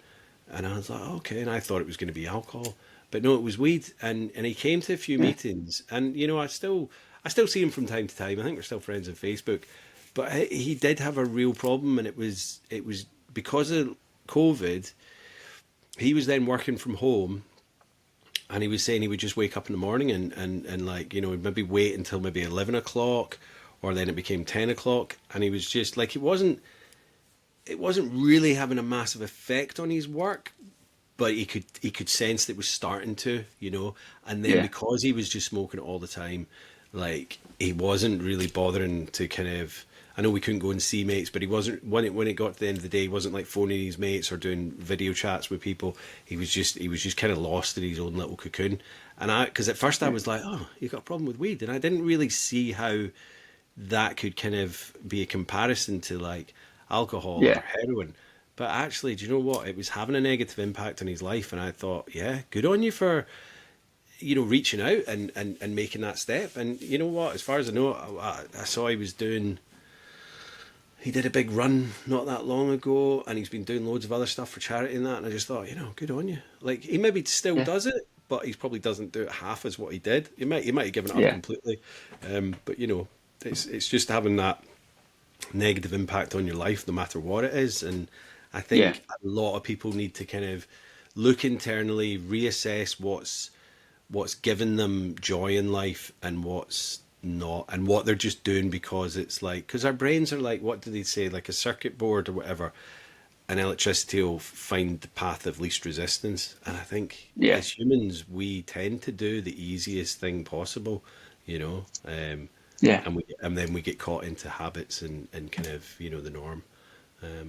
And I was like, "Okay," and I thought it was going to be alcohol, but no, it was weed. And he came to a few meetings, and I still see him from time to time. I think we're still friends on Facebook, but he did have a real problem, and it was because of COVID. He was then working from home, and he was saying he would just wake up in the morning and like, maybe wait until maybe 11 o'clock, or then it became 10 o'clock. And he was just like, it wasn't really having a massive effect on his work, but he could sense that it was starting to, and then because he was just smoking it all the time, like, he wasn't really bothering to kind of, I know we couldn't go and see mates, but he wasn't, when it got to the end of the day, he wasn't like phoning his mates or doing video chats with people. He was just kind of lost in his own little cocoon. And because at first I was like, "Oh, you got a problem with weed," and I didn't really see how that could kind of be a comparison to like alcohol or heroin. But actually, do you know what? It was having a negative impact on his life, and I thought, yeah, good on you for reaching out and making that step. And you know what? As far as I know, I saw he did a big run not that long ago, and he's been doing loads of other stuff for charity and that. And I just thought, good on you. Like, he maybe still does it, but he probably doesn't do it half as what he did. He might have given it up completely. But it's just having that negative impact on your life, no matter what it is. And I think a lot of people need to kind of look internally, reassess what's given them joy in life and what's not, and what they're just doing because it's like, because our brains are like, what do they say, like a circuit board or whatever, and electricity will find the path of least resistance. And I think as humans, we tend to do the easiest thing possible, and then we get caught into habits and kind of the norm,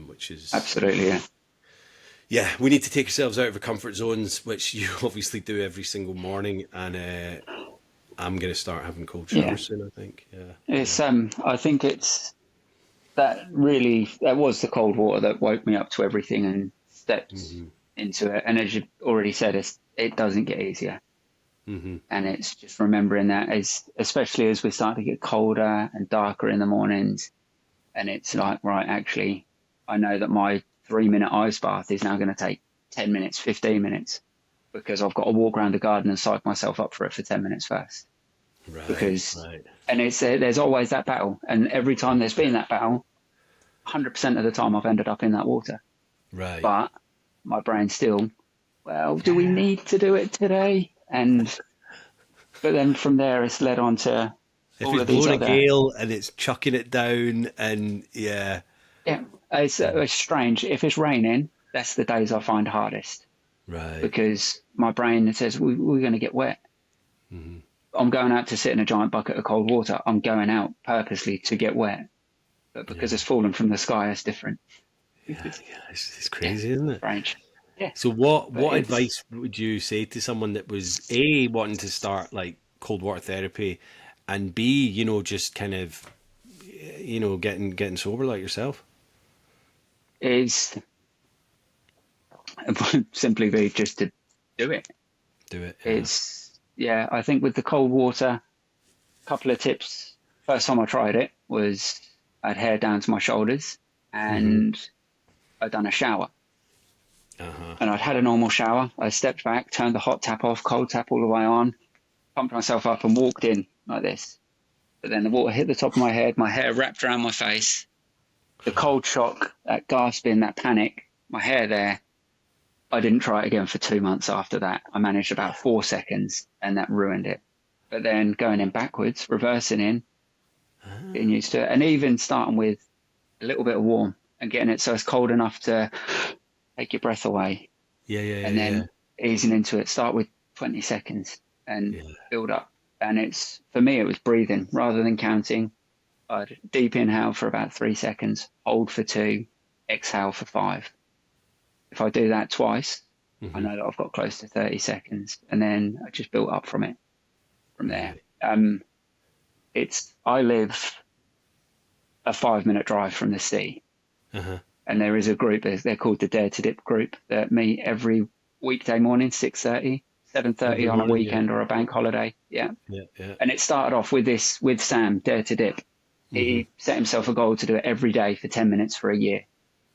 which is absolutely we need to take ourselves out of our comfort zones, which you obviously do every single morning. And I'm going to start having cold showers soon, I think. It's I think it's that was the cold water that woke me up to everything and stepped into it. And as you already said, it doesn't get easier. And it's just remembering that, especially as we start to get colder and darker in the mornings, and it's like, right, actually, I know that my 3-minute ice bath is now going to take 10 minutes, 15 minutes, because I've got to walk around the garden and psych myself up for it for 10 minutes first. And there's always that battle. And every time there's been that battle, 100% of the time I've ended up in that water. Right. But my brain still, well, do we need to do it today? But then from there, it's led on to all of these other... If it's blowing a gale and it's chucking it down, and it's strange. If it's raining, that's the days I find hardest. Right. Because my brain says, we're going to get wet. I'm going out to sit in a giant bucket of cold water. I'm going out purposely to get wet. But because it's fallen from the sky, it's different. It's crazy, isn't it? Strange. Yeah. So what advice would you say to someone that was A, wanting to start like cold water therapy, and B, just kind of, getting sober like yourself? Is simply be just to do it. I think with the cold water, a couple of tips. First time I tried it was I had hair down to my shoulders, and I'd done a shower. And I'd had a normal shower. I stepped back, turned the hot tap off, cold tap all the way on, pumped myself up and walked in like this. But then the water hit the top of my head, my hair wrapped around my face, the cold shock, that gasping, that panic, my hair there. I didn't try it again for 2 months after that. I managed about 4 seconds, and that ruined it. But then going in backwards, reversing in, getting used to it, and even starting with a little bit of warm and getting it so it's cold enough to take your breath away. And then easing into it. Start with 20 seconds and build up. And for me, it was breathing rather than counting. I'd deep inhale for about 3 seconds, hold for 2, exhale for 5. If I do that twice, I know that I've got close to 30 seconds, and then I just built up from there. I live a 5-minute drive from the sea. And there is a group, they're called the Dare to Dip group, that meet every weekday morning, 6:30, seven Every thirty on a morning, yeah. weekend or a bank holiday. Yeah. Yeah, yeah. And it started off with with Sam, Dare to Dip. Mm-hmm. He set himself a goal to do it every day for 10 minutes for a year.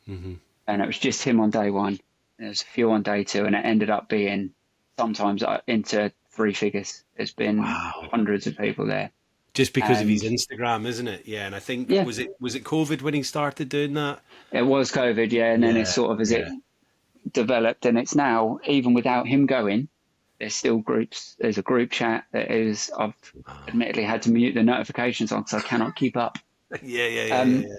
Mm-hmm. And it was just him on day one. There was a few on day two, and it ended up being sometimes into three figures. There's been Wow. hundreds of people there. Just because of his And Instagram, isn't it? Yeah, and I think yeah, was it COVID when he started doing that? it was COVID, yeah. And then it's Yeah, sort of as it yeah. developed, and it's now, even without him going, there's still groups. There's a group chat that is, I've Wow. admittedly had to mute the notifications on because I cannot keep up. Yeah, yeah, yeah, yeah, Um, yeah.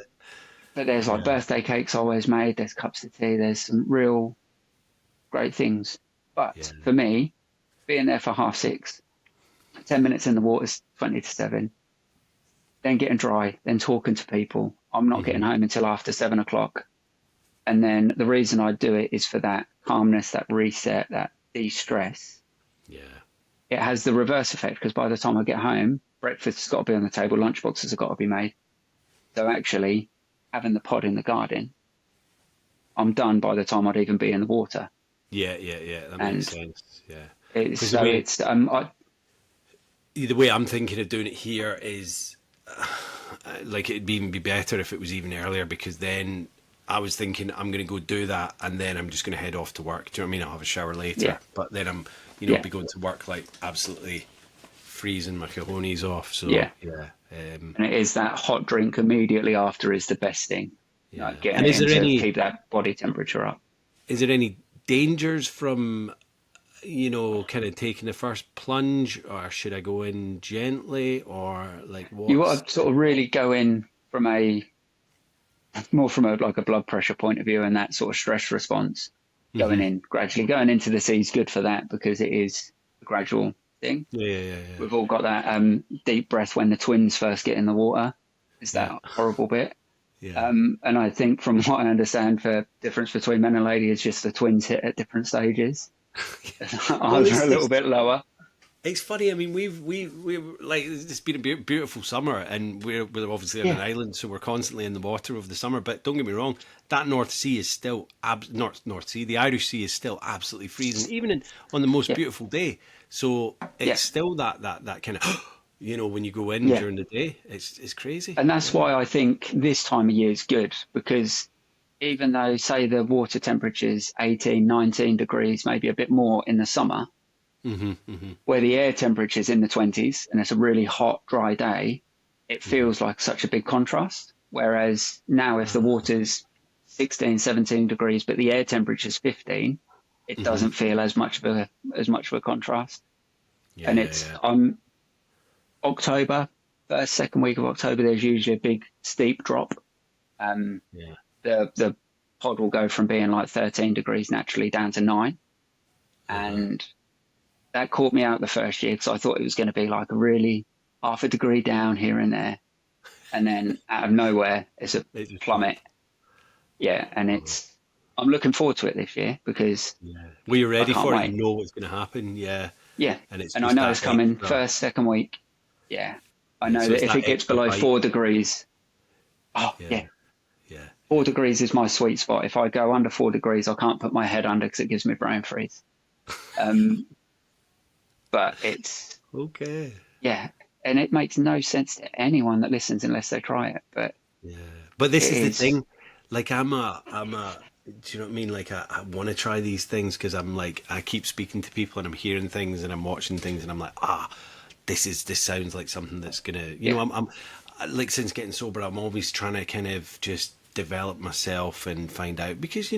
but there's like Yeah, birthday cakes always made, there's cups of tea, there's some real great things. yeah. But for me, being there for 6:30, 10 minutes in the water is 20 to 7, then getting dry, then talking to people. I'm not Mm-hmm. getting home until after 7 o'clock. And then the reason I do it is for that calmness, that reset, that de-stress. Yeah. It has the reverse effect because by the time I get home, breakfast's got to be on the table, lunchboxes have got to be made. So actually, having the pod in the garden, I'm done by the time I'd even be in the water. Yeah, yeah, yeah. That And makes sense. Yeah. it's Because so it's the way I'm thinking of doing it here is like it'd even be better if it was even earlier, because then I was thinking I'm going to go do that and then I'm just going to head off to work. Do you know what I mean? I'll have a shower yeah, later, but then I'm, yeah, be going to work like absolutely freezing my cojones off. So yeah. yeah, And it is that hot drink immediately after is the best thing. yeah. Like getting And it in to keep that body temperature up. is there any dangers from, kind of taking the first plunge, or should I go in gently, or like You what's? want to sort of really go in from more from like a blood pressure point of view and that sort of stress response. Going Hmm. in gradually, going into the sea is good for that because it is a gradual thing. Yeah, yeah, yeah, We've all got that deep breath when the twins first get in the water. It's yeah, that horrible bit. yeah, And I think from what I understand, the difference between men and ladies is just the twins hit at different stages. well, Ours are a little bit lower. it's funny. I mean, we've like, it's been a beautiful summer, and we're obviously on an Yeah, island, so we're constantly in the water over the summer. But don't get me wrong, that North Sea is still North Sea. The Irish Sea is still absolutely freezing, even on the most yeah, beautiful day. So yeah, it's still that kind of, when you go in yeah. during the day, it's crazy. And that's why I think this time of year is good because even though, say, the water temperature's 18, 19 degrees, maybe a bit more in the summer, Hmm. Hmm. where the air temperature's in the 20s and it's a really hot, dry day, it feels like such a big contrast. Whereas now, if the water's 16, 17 degrees, but the air temperature's 15, it Hmm. doesn't feel as much of a contrast. Yeah, And yeah, it's yeah, October, first, second week of October, there's usually a big steep drop. Um, yeah. the pod will go from being like 13 degrees naturally down to 9. Uh-huh. And that caught me out the first year because I thought it was going to be like a really half a degree down here and there. And then out of nowhere, it's a It just plummet. dropped. Yeah. And I'm looking forward to it this year because Yeah. Were you I ready can't for it? wait. You know what's going to happen. Yeah. Yeah. And it's And I just know that it's coming extra. first, second week. Yeah. I Yeah. know So that it's if that it gets extra below bite. 4 degrees, oh, Yeah. yeah, Yeah. 4 degrees is my sweet spot. If I go under 4 degrees, I can't put my head under because it gives me brain freeze. Um, but Okay. yeah, and it makes no sense to anyone that listens unless they try it. But Yeah. But it this is the is, thing. Like do you know what I mean? Like I want to try these things because I'm like, I keep speaking to people and I'm hearing things and I'm watching things and I'm like, this sounds like something that's gonna, yeah, like, since getting sober, I'm always trying to kind of just develop myself and find out, because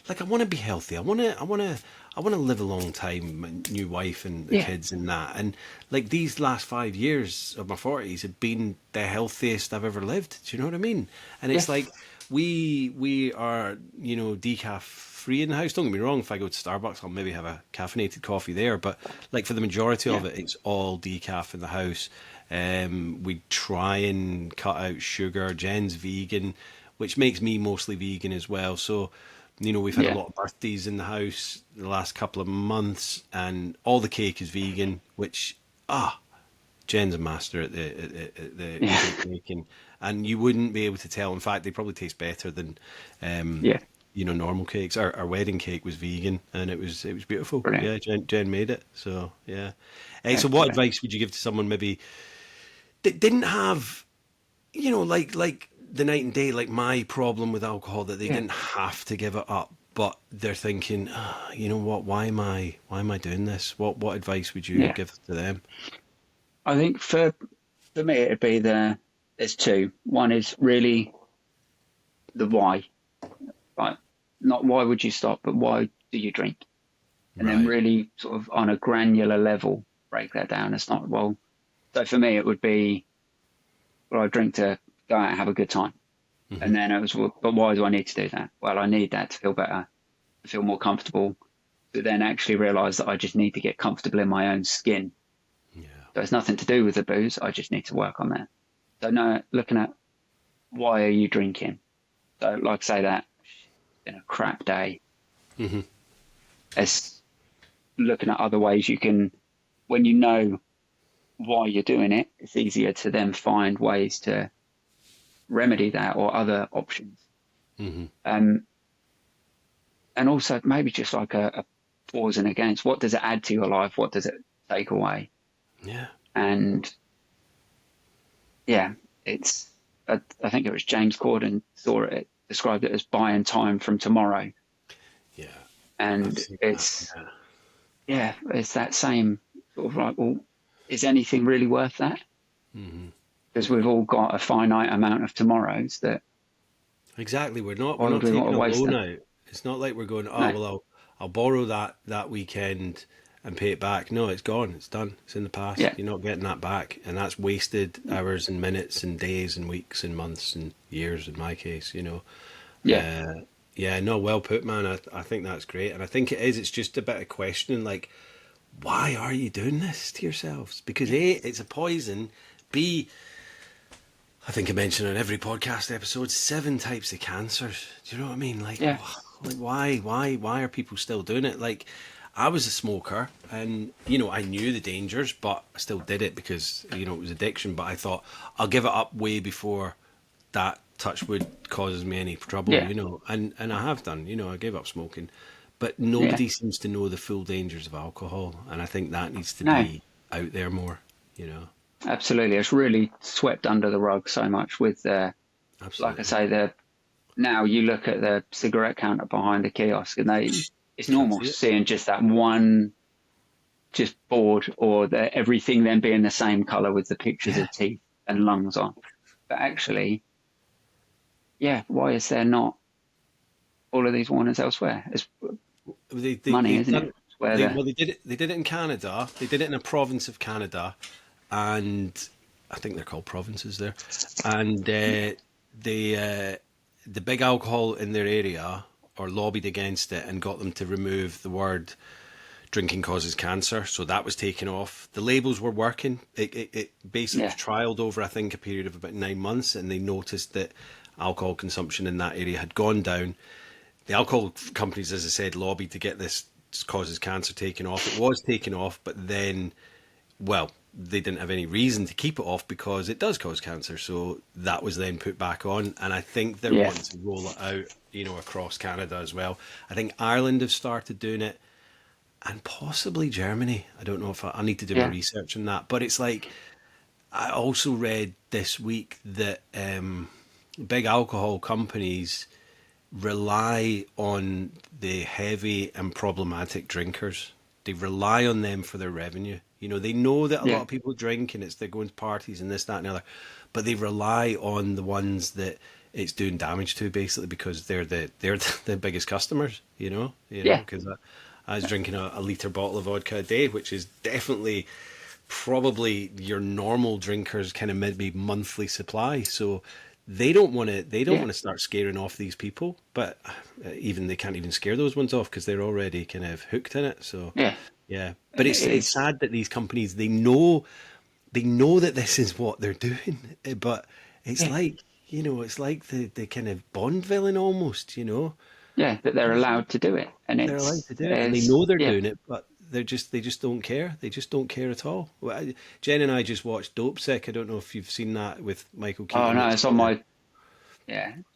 like, I want to be healthy. I want to live a long time. My new wife and the yeah, kids and that, and like these last 5 years of my 40s have been the healthiest I've ever lived. Do you know what I mean? And yeah, it's like we are decaf free in the house. Don't get me wrong. If I go to Starbucks, I'll maybe have a caffeinated coffee there, but like for the majority yeah, of it, it's all decaf in the house. We try and cut out sugar. Jen's vegan, which makes me mostly vegan as well. So, we've had a yeah, lot of birthdays in the house the last couple of months, and all the cake is vegan, which, Jen's a master at the Yeah, cake making, and you wouldn't be able to tell. In fact, they probably taste better than, yeah, normal cakes. Our wedding cake was vegan, and it was beautiful. brilliant. Yeah, Jen made it. So yeah. So what Excellent. advice would you give to someone maybe that didn't have, like the night and day, like my problem with alcohol, that they Yeah, didn't have to give it up, but they're thinking, you know what, why am I doing this? What advice would you yeah. give to them? I think for me it'd be there's two. One is really the why, like not why would you stop, but why do you drink? And then Right. really sort of on a granular level break that down. It's not well. So for me it would be well I drink to go out and have a good time. Hmm. And then it was well, but why do I need to do that? Well, I need that to feel better, to feel more comfortable, to then actually realise that I just need to get comfortable in my own skin. Yeah. So it's nothing to do with the booze. I just need to work on that. So no, looking at why are you drinking? So like say that in a crap day, Hmm. it's looking at other ways you can, when you know why you're doing it, it's easier to then find ways to remedy that or other options. Hmm. Um, and also maybe just like a pause and against. What does it add to your life? What does it take away? Yeah. And yeah, it's. I think it was James Corden saw it, described it as buying time from tomorrow, Yeah. I've and seen that. it's Yeah. yeah, it's that same sort of like, well, is anything really worth that? Hmm. Because we've all got a finite amount of tomorrows. That Exactly. We're why would not we want taking to a waste loan them? out. It's not like we're going, oh No, well, I'll borrow that weekend and pay it back. No, it's gone. It's done. It's in the past. yeah, You're not getting that back, and that's wasted hours and minutes and days and weeks and months and years in my case. yeah, Yeah, no, well put, man. I think that's great, and I think it is. It's just a bit of questioning, like, why are you doing this to yourselves? Because A, it's a poison. B, I think I mentioned on every podcast episode, 7 types of cancers. Do you know what I mean? yeah, Like why are people still doing it? Like, I was a smoker, and I knew the dangers, but I still did it because it was addiction. But I thought I'll give it up way before that touch wood causes me any trouble. yeah, And I have done. I gave up smoking, but yeah. nobody seems to know the full dangers of alcohol, and I think that needs to No, be out there more. You know, absolutely. It's really swept under the rug so much with like I absolutely. say, the now you look at the cigarette counter behind the kiosk and it's Can't normal see it. seeing just that one just board or everything then being the same color with the pictures Yeah. of teeth and lungs on. But actually, yeah, why is there not all of these warnings elsewhere? It's money, They've isn't it? done It's where the they did it. They did it in Canada. They did it in a province of Canada, and I think they're called provinces there. And the big alcohol in their area or lobbied against it and got them to remove the word drinking causes cancer. So that was taken off. The labels were working. It basically was yeah, trialed over, I think, a period of about 9 months, and they noticed that alcohol consumption in that area had gone down. The alcohol companies, as I said, lobbied to get this causes cancer taken off. It was taken off, but then, well, they didn't have any reason to keep it off because it does cause cancer. So that was then put back on, and I think they're yeah, wanting to roll it out, across Canada as well. I think Ireland have started doing it, and possibly Germany. I don't know if I need to do more yeah, research on that, but it's like I also read this week that big alcohol companies rely on the heavy and problematic drinkers. They rely on them for their revenue. They know that a lot yeah, of people drink and they're going to parties and this, that, and the other, but they rely on the ones that it's doing damage to, basically, because they're the biggest customers. yeah, Because I was drinking a liter bottle of vodka a day, which is definitely probably your normal drinkers kind of maybe monthly supply. So they don't want yeah, to start scaring off these people, but even they can't even scare those ones off because they're already kind of hooked in it. So yeah. yeah, but And it it's is, sad that these companies, they know that this is what they're doing, but it's yeah, like it's like the kind of Bond villain almost. yeah, that they're allowed to do it, and They're allowed to do it, and they it's know they're yeah, doing it, but they just don't care. They just don't care at all. Jen and I just watched Dope Sick. I don't know if you've seen that with Michael Oh Keaton. no, it's on my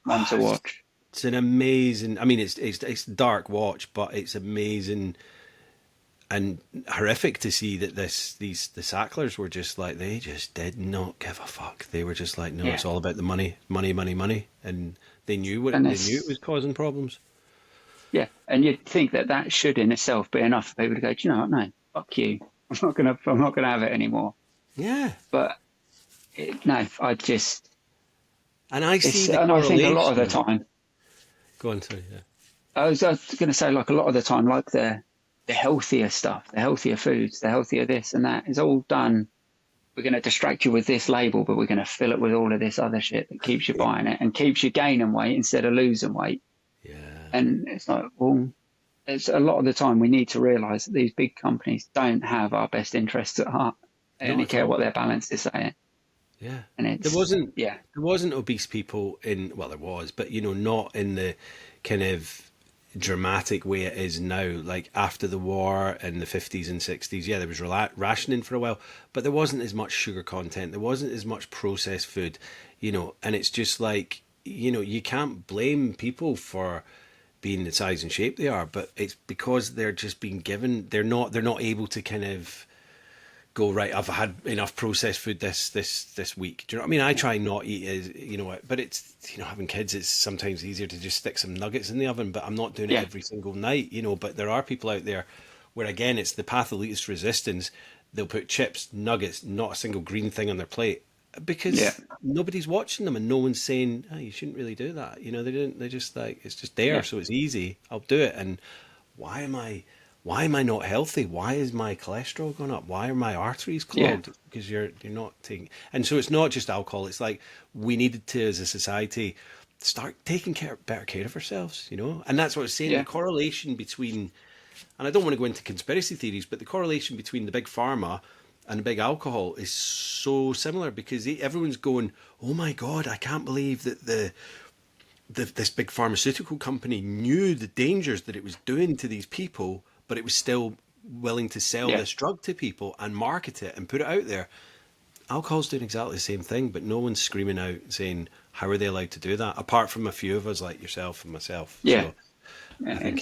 one to watch. It's an amazing. I mean, it's a dark watch, but it's amazing and horrific to see that the Sacklers were just like, they just did not give a fuck. They were just like, no, Yeah. it's all about the money, money, money, money, and they knew And it was causing problems. yeah, and you'd think that should in itself be enough for people to go, do you know what? No, fuck you. I'm not gonna have it anymore. Yeah, But no, I just, and I see the and I think a lot of the correlation. time, Go on, sorry. Yeah. I was going to say, like a lot of the time, like the healthier stuff, the healthier foods, the healthier this and that is all done. We're going to distract you with this label, but we're going to fill it with all of this other shit that keeps you buying it and keeps you gaining weight instead of losing weight. Yeah. And it's like, well, it's a lot of the time we need to realise that these big companies don't have our best interests at heart. They Not only at care all. what their balance is saying. Yeah. And it's, There wasn't obese people in, well, there was, but not in the kind of dramatic way it is now. Like after the war in the 50s and 60s, yeah, there was rationing for a while, but there wasn't as much sugar content. There wasn't as much processed food, and it's just like, you can't blame people for being the size and shape they are, but it's because they're just being given, they're not able to kind of go, right, I've had enough processed food this week. Do you know what I mean? I try not eat as but it's having kids, it's sometimes easier to just stick some nuggets in the oven, but I'm not doing it every single night, but there are people out there where again it's the path of least resistance. They'll put chips, nuggets, not a single green thing on their plate because nobody's watching them and no one's saying, oh, you shouldn't really do that. They're just like, it's just there, so it's easy, I'll do it. And why am I not healthy? Why is my cholesterol going up? Why are my arteries clogged? Because you're not taking. And so it's not just alcohol. It's like we needed to, as a society, start taking better care of ourselves. And that's what I was saying. The correlation between, and I don't want to go into conspiracy theories, but the correlation between the big pharma and the big alcohol is so similar because everyone's going, oh my God, I can't believe that this big pharmaceutical company knew the dangers that it was doing to these people, but it was still willing to sell this drug to people and market it and put it out there. Alcohol's doing exactly the same thing, but no one's screaming out saying, how are they allowed to do that? Apart from a few of us like yourself and myself. Yeah. So I think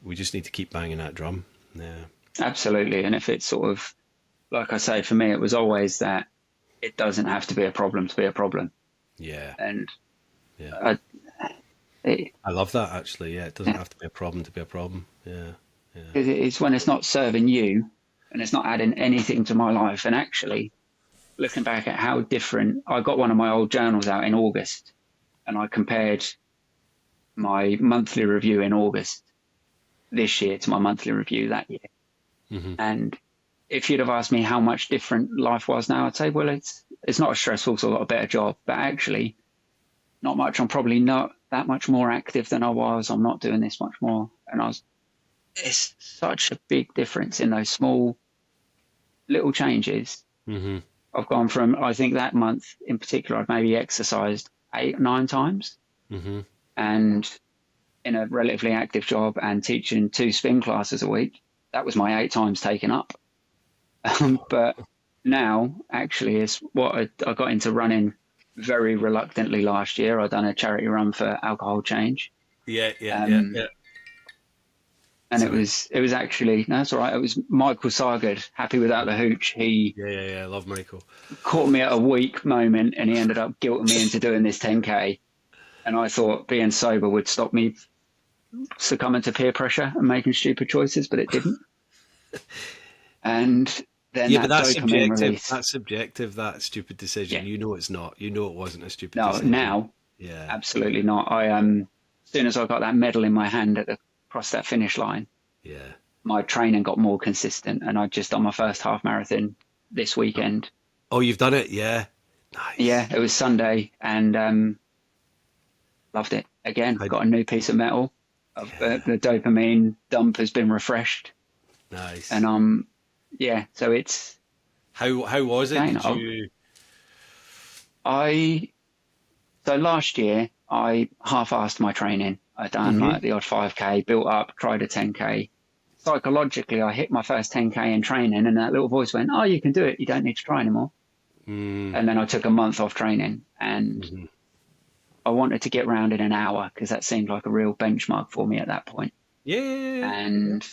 we just need to keep banging that drum. Yeah. Absolutely. And if it's sort of, like I say, for me, it was always that it doesn't have to be a problem to be a problem. Yeah. And I love that actually. Yeah. It doesn't have to be a problem to be a problem. Yeah. It's when it's not serving you and it's not adding anything to my life. And actually, looking back at how different, I got one of my old journals out in August and I compared my monthly review in August this year to my monthly review that year. Mm-hmm. And if you'd have asked me how much different life was now, I'd say, well, it's not as stressful, so I've got a better job, but actually not much. I'm probably not that much more active than I was. I'm not doing this much more. And it's such a big difference in those small little changes. Mm-hmm. I've gone from, I think that month in particular, I've maybe exercised 8 or 9 times. Mm-hmm. And in a relatively active job and teaching 2 spin classes a week, that was my 8 times taken up. But now actually is what I got into running very reluctantly last year. I'd done a charity run for Alcohol Change. Yeah. And sorry. it was actually, no, it's all right. It was Michael Sargard, Happy Without the Hooch. He I love Michael. Caught me at a weak moment and he ended up guilting me into doing this 10K. And I thought being sober would stop me succumbing to peer pressure and making stupid choices, but it didn't. And then but that's subjective. Release. That's subjective. That stupid decision. Yeah. It's not. It wasn't a stupid decision. decision. Now, absolutely not. I as soon as I got that medal in my hand across that finish line, my training got more consistent, and I just done my first half marathon this weekend. Oh, you've done it? Yeah. Nice. Yeah, it was Sunday, and loved it. Again, got a new piece of metal. The dopamine dump has been refreshed. Nice. And so it's how was it? So last year I half-assed my training. I'd done like the odd 5K, built up, tried a 10K, psychologically, I hit my first 10K in training, and that little voice went, "Oh, you can do it. You don't need to try anymore." And then I took a month off training, and I wanted to get round in an hour because that seemed like a real benchmark for me at that point. Yeah. And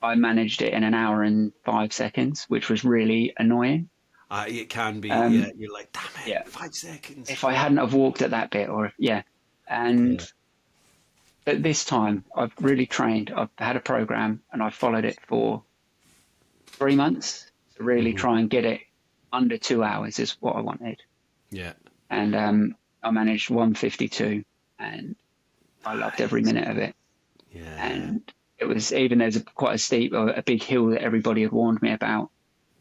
I managed it in an hour and 5 seconds, which was really annoying. It can be. Yeah, you're like, damn it, Yeah. 5 seconds. If I hadn't have walked at that bit, and but this time I've really trained. I've had a program and I followed it for 3 months to really try and get it under 2 hours is what I wanted. Yeah. And I managed 152, and I loved every minute of it. Yeah. And it was, even there's quite a steep, a big hill that everybody had warned me about.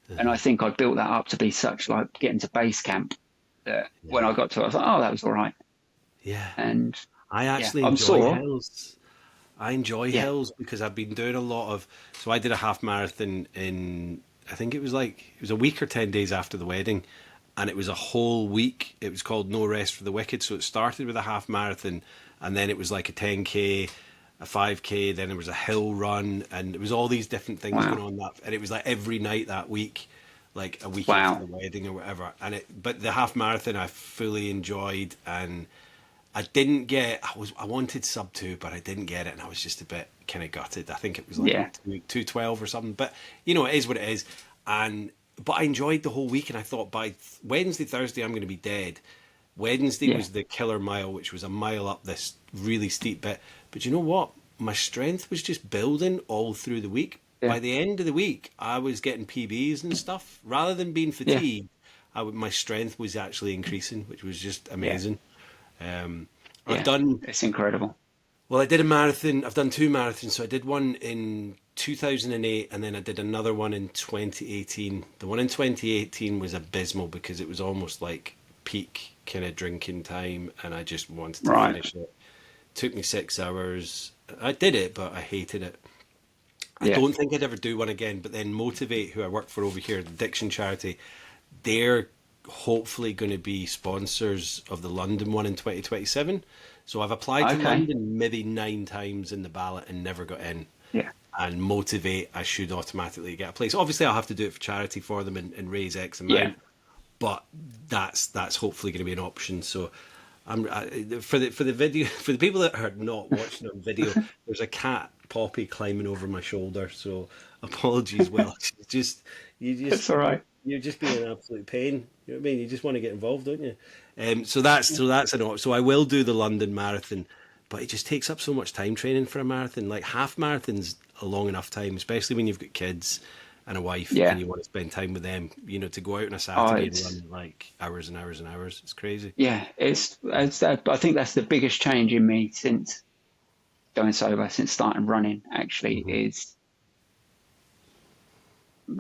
And I think I'd built that up to be such, like, getting to base camp that when I got to it, I was like, oh, that was all right. Yeah. And I actually I'm enjoy sore. hills. I enjoy hills because I've been doing a lot of, so I did a half marathon in, I think it was a week or 10 days after the wedding, and it was a whole week. It was called No Rest for the Wicked. So it started with a half marathon, and then it was like a 10K, a 5K, then there was a hill run, and it was all these different things going on that, and it was like every night that week, like a week after the wedding or whatever. And but the half marathon I fully enjoyed, and I didn't get, I wanted sub 2, but I didn't get it, and I was just a bit kind of gutted. I think it was like 212 or something, but you know, it is what it is. But I enjoyed the whole week, and I thought by Wednesday, Thursday, I'm going to be dead. Wednesday was the killer mile, which was a mile up this really steep bit. But you know what? My strength was just building all through the week. Yeah. By the end of the week, I was getting PBs and stuff. Rather than being fatigued, my strength was actually increasing, which was just amazing. I've done... It's incredible. Well, I did a marathon. I've done 2 marathons. So I did one in 2008, and then I did another one in 2018. The one in 2018 was abysmal because it was almost like peak kind of drinking time, and I just wanted to finish it. Took me 6 hours. I did it, but I hated it. I don't think I'd ever do one again. But then Motivate, who I work for over here, the addiction charity, they're hopefully going to be sponsors of the London one in 2027. So I've applied to London maybe 9 times in the ballot and never got in. Yeah. And Motivate, I should automatically get a place. Obviously, I'll have to do it for charity for them and raise X amount. Yeah. But that's hopefully going to be an option. So for the video, for the people that are not watching on video, there's a cat, Poppy, climbing over my shoulder. So apologies, Will. It's all right. You're just being an absolute pain. You know what I mean? You just want to get involved, don't you? So that's an option. So I will do the London Marathon, but it just takes up so much time training for a marathon. Like half marathon's a long enough time, especially when you've got kids and a wife and you want to spend time with them. You know, to go out on a Saturday and run like hours and hours and hours. It's crazy. Yeah, it's I think that's the biggest change in me since going sober, since starting running. Actually, is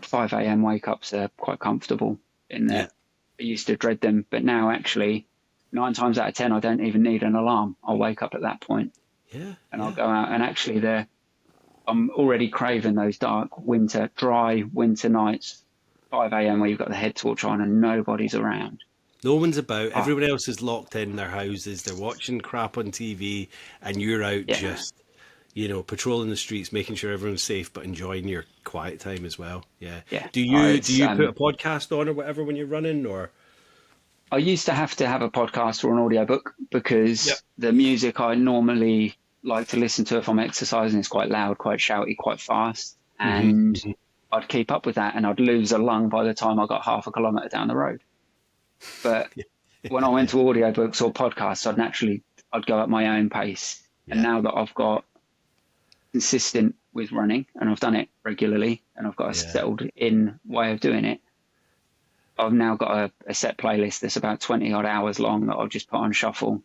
5 a.m. wake ups are quite comfortable in that. I used to dread them, but now actually 9 times out of 10 I don't even need an alarm. I'll wake up at that point. I'll go out, and actually I'm already craving those dark dry winter nights, 5 a.m. where you've got the head torch on and nobody's around. No one's about. Everyone else is locked in their houses. They're watching crap on TV, and you're out just, you know, patrolling the streets, making sure everyone's safe, but enjoying your quiet time as well. Yeah. Do you put a podcast on or whatever when you're running, or? I used to have a podcast or an audiobook because the music I normally like to listen to if I'm exercising is quite loud, quite shouty, quite fast, and I'd keep up with that, and I'd lose a lung by the time I got half a kilometre down the road. But when I went to audiobooks or podcasts, I'd go at my own pace. And now that I've got consistent with running and I've done it regularly and I've got a settled in way of doing it, I've now got a set playlist that's about 20 odd hours long that I'll just put on shuffle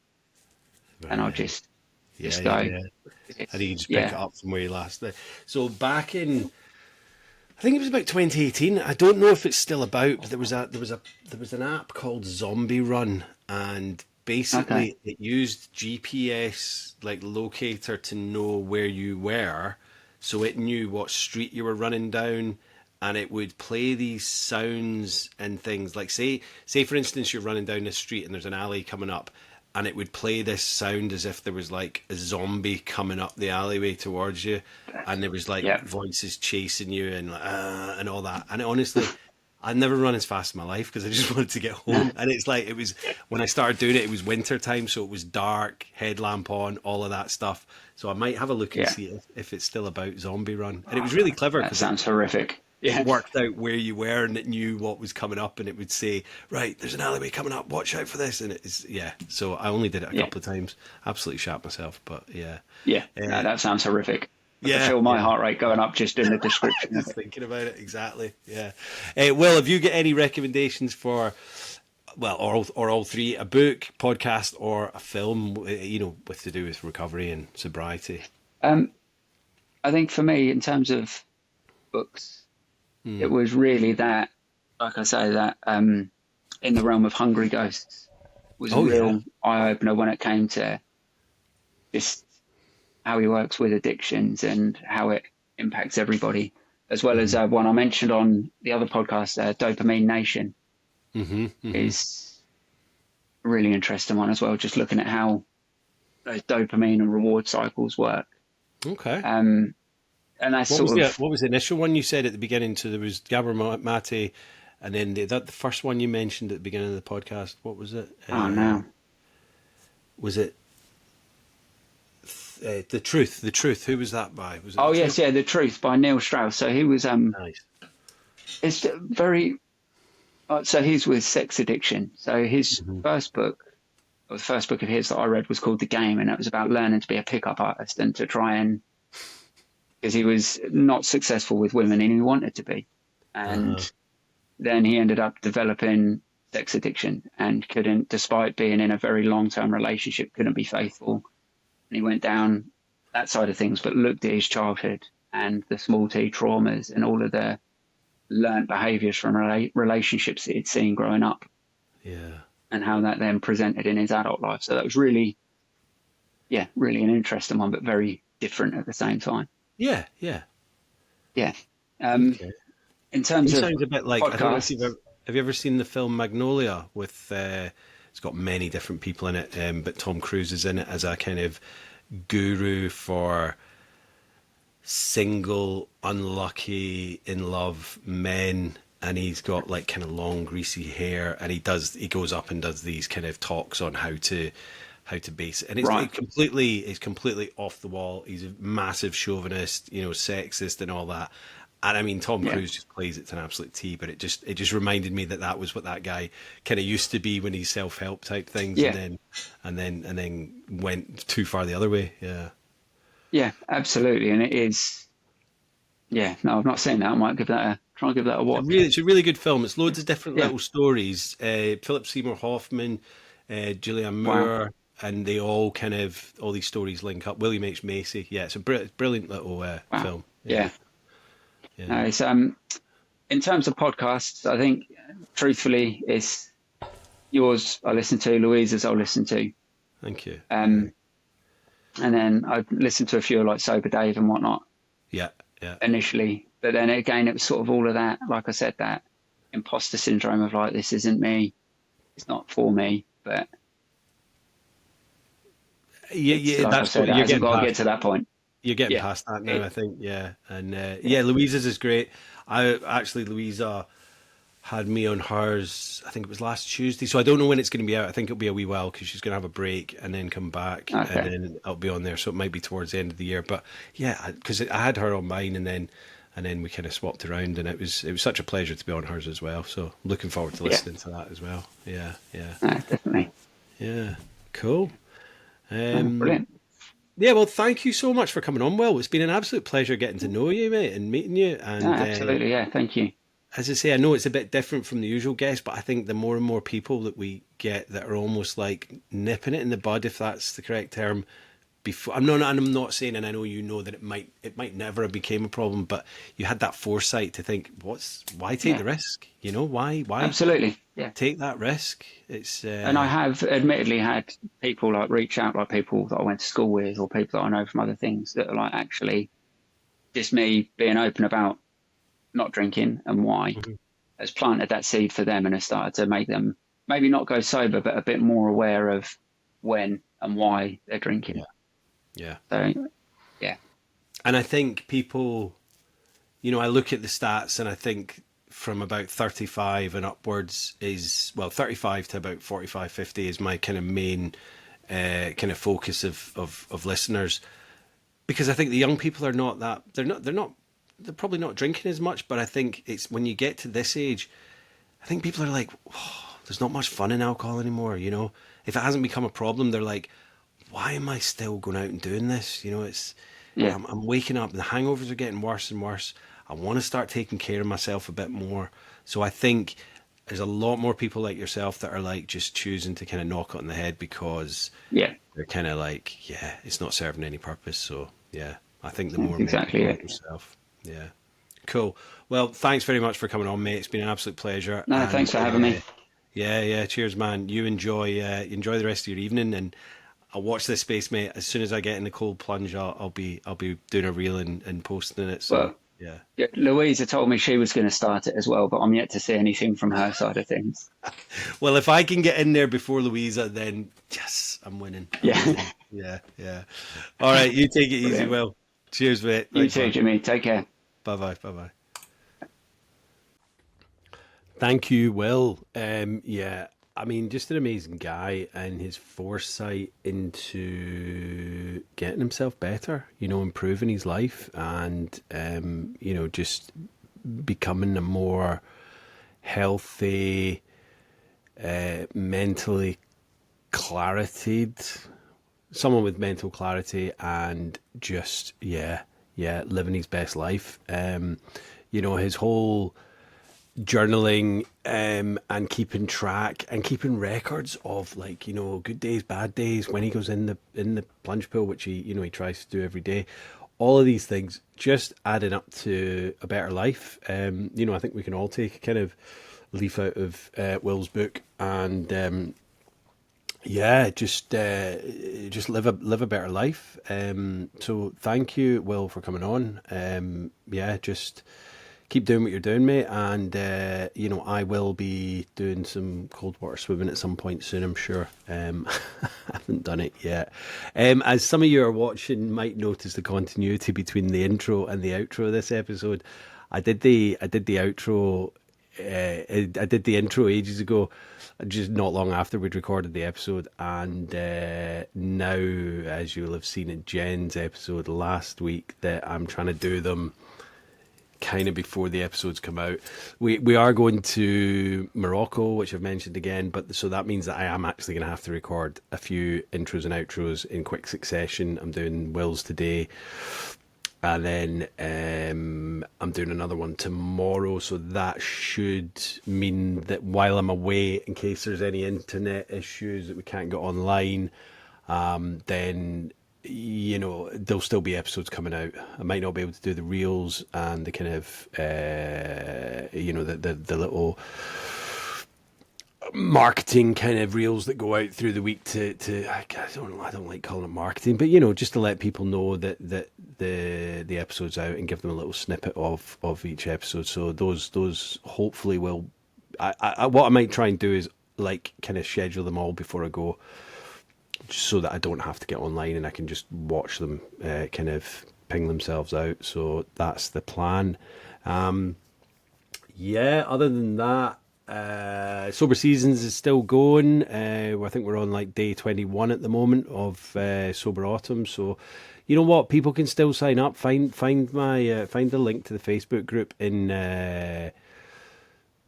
and I'll just go. And you can just pick it up from where you last. So back in, I think it was about 2018. I don't know if it's still about, but there was an app called Zombie Run, and basically it used GPS like locator to know where you were, so it knew what street you were running down, and it would play these sounds and things like say for instance you're running down this street and there's an alley coming up, and it would play this sound as if there was like a zombie coming up the alleyway towards you, and there was like Yeah. voices chasing you and like, and all that. And honestly, I'd never run as fast in my life because I just wanted to get No. home. And it's like, it was, when I started doing it, it was winter time, so it was dark, headlamp on, all of that stuff. So I might have a look and Yeah. see if it's still about Zombie Run. And it was really clever That because sounds horrific. it Yeah. worked out where you were, and it knew what was coming up, and it would say, right, there's an alleyway coming up, watch out for this. And it's, yeah, so I only did it a couple of times, absolutely shat myself, but yeah. Yeah. No, that sounds horrific. I Yeah, can feel my yeah. heart rate going up just in the description of Just it. thinking about it, exactly, yeah. Will, have you got any recommendations for, well, or all three, a book, podcast, or a film, with to do with recovery and sobriety? I think for me, in terms of books, it was really that, like I say, that In the Realm of Hungry Ghosts was a real eye opener when it came to just how he works with addictions and how it impacts everybody, as well as one I mentioned on the other podcast, Dopamine Nation, is a really interesting one as well. Just looking at how those dopamine and reward cycles work. Okay. And that's What was the initial one you said at the beginning? So there was Gabor Mate, and then the first one you mentioned at the beginning of the podcast. What was it? Oh no. Was it The Truth? The Truth. Who was that by? Was it Oh The yes, Truth? yeah, The Truth by Neil Strauss. So he was Nice. it's very so he's with sex addiction. So his first book, or the first book of his that I read, was called The Game, and it was about learning to be a pickup artist and to try and, because he was not successful with women and he wanted to be, and then he ended up developing sex addiction and couldn't, despite being in a very long-term relationship, couldn't be faithful, and he went down that side of things, but looked at his childhood and the small t traumas and all of the learned behaviours from relationships that he'd seen growing up, Yeah. and how that then presented in his adult life. So that was really an interesting one, but very different at the same time. Yeah. Yeah. Yeah. Okay. In terms He of sounds a bit like, I don't know if podcasts, have you ever seen the film Magnolia with, it's got many different people in it, but Tom Cruise is in it as a kind of guru for single, unlucky, in love men, and he's got like kind of long, greasy hair, and he goes up and does these kind of talks on how to base it, and it's Right. completely off the wall. He's a massive chauvinist, sexist and all that. And I mean, Tom Cruise just plays it to an absolute T, but it just reminded me that was what that guy kind of used to be when he's self-help type things, Yeah. and then went too far the other way. Yeah. Yeah, absolutely. And it is, no, I've not seen that. I might try and give that a watch. It's a really good film. It's loads of different Yeah. little stories. Philip Seymour Hoffman, Julianne Wow. Moore, and they all these stories link up. William H. Macy. Yeah, it's a brilliant little film. Yeah. No, it's, in terms of podcasts, I think, truthfully, it's yours I listen to, Louise's I'll listen to. Thank you. And then I listened to a few like Sober Dave and whatnot Yeah. initially. But then again, it was sort of all of that, like I said, that imposter syndrome of like, this isn't me. It's not for me. But Yeah, like that's I said, what it you're hasn't getting got to past. get to that point. You're getting Yeah. past that now, I think. Yeah, and Louisa's is great. Louisa had me on hers. I think it was last Tuesday, so I don't know when it's going to be out. I think it'll be a wee while because she's going to have a break and then come back, Okay. and then I'll be on there. So it might be towards the end of the year. But yeah, because I had her on mine, and then we kind of swapped around, and it was such a pleasure to be on hers as well. So I'm looking forward to listening to that as well. Yeah. Definitely. Yeah, cool. Brilliant. Yeah, well, thank you so much for coming on, Will. It's been an absolute pleasure getting to know you, mate, and meeting you. And Absolutely. Yeah. Thank you. as I say, I know it's a bit different from the usual guests, but I think the more and more people that we get that are almost like nipping it in the bud, if that's the correct term, before I'm not saying, and I know that it might never have became a problem, but you had that foresight to think, why take the risk? Why Absolutely. Yeah. take that risk? It's And I have admittedly had people like reach out, like people that I went to school with or people that I know from other things, that are like, actually just me being open about not drinking and why has planted that seed for them and has started to make them maybe not go sober, but a bit more aware of when and why they're drinking. Yeah. So, yeah. And I think people, I look at the stats and I think from about 35 and upwards is, 35 to about 45, 50 is my kind of main kind of focus of listeners. Because I think the young people are not that, they're probably not drinking as much, but I think it's when you get to this age, I think people are like, oh, there's not much fun in alcohol anymore, If it hasn't become a problem, they're like, why am I still going out and doing this? Yeah. I'm waking up, the hangovers are getting worse and worse. I want to start taking care of myself a bit more. So I think there's a lot more people like yourself that are like just choosing to kind of knock it on the head because Yeah. they're kind of like, yeah, it's not serving any purpose. So yeah, I think the more Exactly people it. like yourself. Yeah. Cool. Well, thanks very much for coming on, mate. It's been an absolute pleasure. No, And thanks for having me. yeah. Cheers, man. You enjoy the rest of your evening, and I'll watch this space, mate. As soon as I get in the cold plunge, I'll be doing a reel and posting it. So Well, yeah. yeah, Louisa told me she was going to start it as well, but I'm yet to see anything from her side of things. Well, if I can get in there before Louisa, then yes, I'm winning. Yeah. Yeah. All right, you take it easy, Brilliant. Will. Cheers, mate. You Thanks, too, man. Jimmy. Take care. Bye bye. Thank you, Will. Yeah, I mean, just an amazing guy and his foresight into getting himself better, improving his life and, just becoming a more healthy, mentally clarityed, someone with mental clarity and just, living his best life. His whole journaling and keeping track and keeping records of good days, bad days, when he goes in the plunge pool, which he tries to do every day. All of these things just adding up to a better life. I think we can all take a kind of leaf out of Will's book and just live a better life. So thank you, Will, for coming on. Just keep doing what you're doing, mate. And, I will be doing some cold water swimming at some point soon, I'm sure. I haven't done it yet. As some of you are watching might notice the continuity between the intro and the outro of this episode. I did the outro. I did the intro ages ago, just not long after we'd recorded the episode. And now, as you'll have seen in Jen's episode last week, that I'm trying to do them kind of before the episodes come out. We are going to Morocco, which I've mentioned again, but so that means that I am actually going to have to record a few intros and outros in quick succession. I'm doing Will's today, and then I'm doing another one tomorrow, so that should mean that while I'm away, in case there's any internet issues that we can't get online, then there'll still be episodes coming out. I might not be able to do the reels and the kind of the little marketing kind of reels that go out through the week to I don't like calling it marketing, but just to let people know that the episode's out and give them a little snippet of each episode. So those hopefully will what I might try and do is like kind of schedule them all before I go, so that I don't have to get online and I can just watch them kind of ping themselves out. So that's the plan. Other than that, Sober Seasons is still going. I think we're on like day 21 at the moment of Sober Autumn. So you know what, people can still sign up. Find the link to the Facebook group in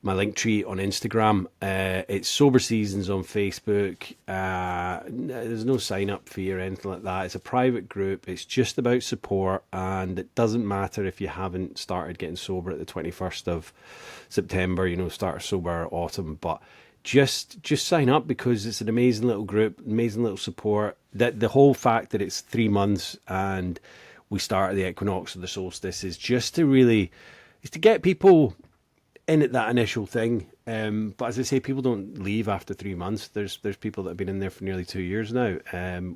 my link tree on Instagram. It's Sober Seasons on Facebook. There's no sign up fee or anything like that. It's a private group. It's just about support, and it doesn't matter if you haven't started getting sober at the 21st of September, start Sober Autumn, but just sign up because it's an amazing little group, amazing little support. That the whole fact that it's 3 months and we start at the equinox or the solstice is just to get people in at that initial thing. But as I say, people don't leave after 3 months. There's people that have been in there for nearly 2 years now.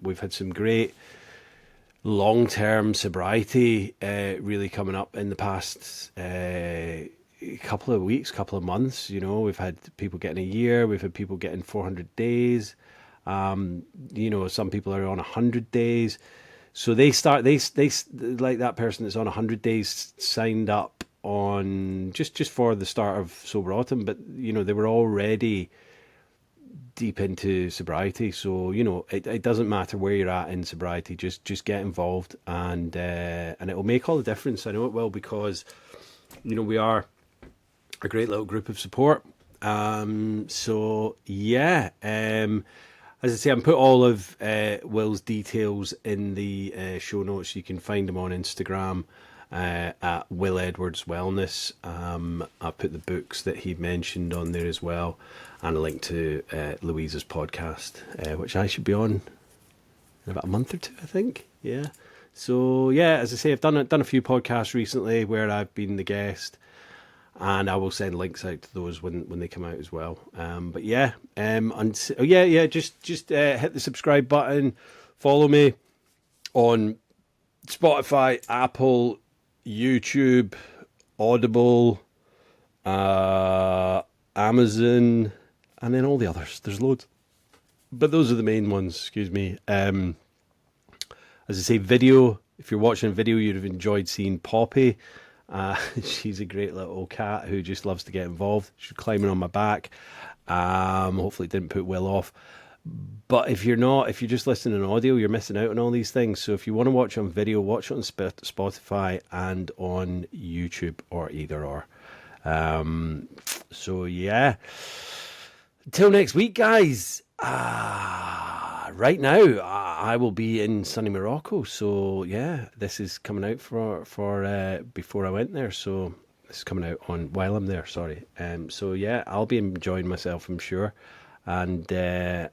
We've had some great long-term sobriety really coming up in the past couple of weeks, couple of months. We've had people getting a year. We've had people getting 400 days. You know, some people are on 100 days. So they like that person that's on 100 days signed up on just for the start of Sober Autumn, but you know, they were already deep into sobriety. So, you know, it doesn't matter where you're at in sobriety, just get involved, and it will make all the difference. I know it will, because, you know, we are a great little group of support. So yeah, as I say, I'm put all of Will's details in the show notes. You can find him on Instagram at Will Edwards Wellness. I've put the books that he mentioned on there as well, and a link to Louisa's podcast, which I should be on in about a month or two, I think. Yeah. So yeah, as I say, I've done a few podcasts recently where I've been the guest, and I will send links out to those when they come out as well. But yeah, just hit the subscribe button, follow me on Spotify, Apple, YouTube, Audible, Amazon, and then all the others. There's loads, but those are the main ones. Excuse me. As I say, video. If you're watching video, you'd have enjoyed seeing Poppy. She's a great little cat who just loves to get involved. She's climbing on my back. Hopefully it didn't put Will off. But if you're just listening on audio, you're missing out on all these things. So if you want to watch on video, watch it on Spotify and on YouTube, or either or. So yeah. Until next week, guys. Right now, I will be in sunny Morocco. So yeah, this is coming out for before I went there. So this is coming out on while I'm there. Sorry. So yeah, I'll be enjoying myself, I'm sure, and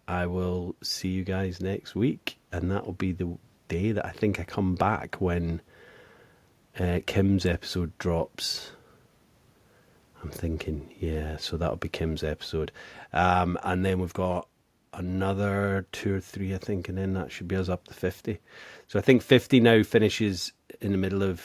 I will see you guys next week, and that will be the day that I think I come back, when Kim's episode drops. I'm thinking, yeah, so that'll be Kim's episode, and then we've got another 2 or 3, I think, and then that should be us up to 50. So I think 50 now finishes in the middle of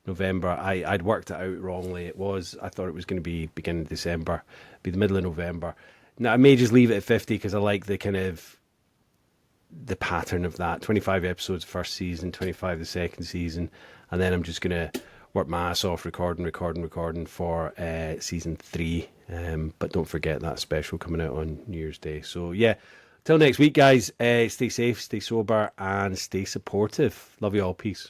November. I'd worked it out wrongly. I thought it was going to be beginning of December, be the middle of November. Now I may just leave it at 50 because I like the kind of the pattern of that. 25 episodes first season, 25 the second season, and then I'm just going to work my ass off recording for season 3. But don't forget that special coming out on New Year's Day. So yeah, till next week, guys. Stay safe, stay sober, and stay supportive. Love you all. Peace.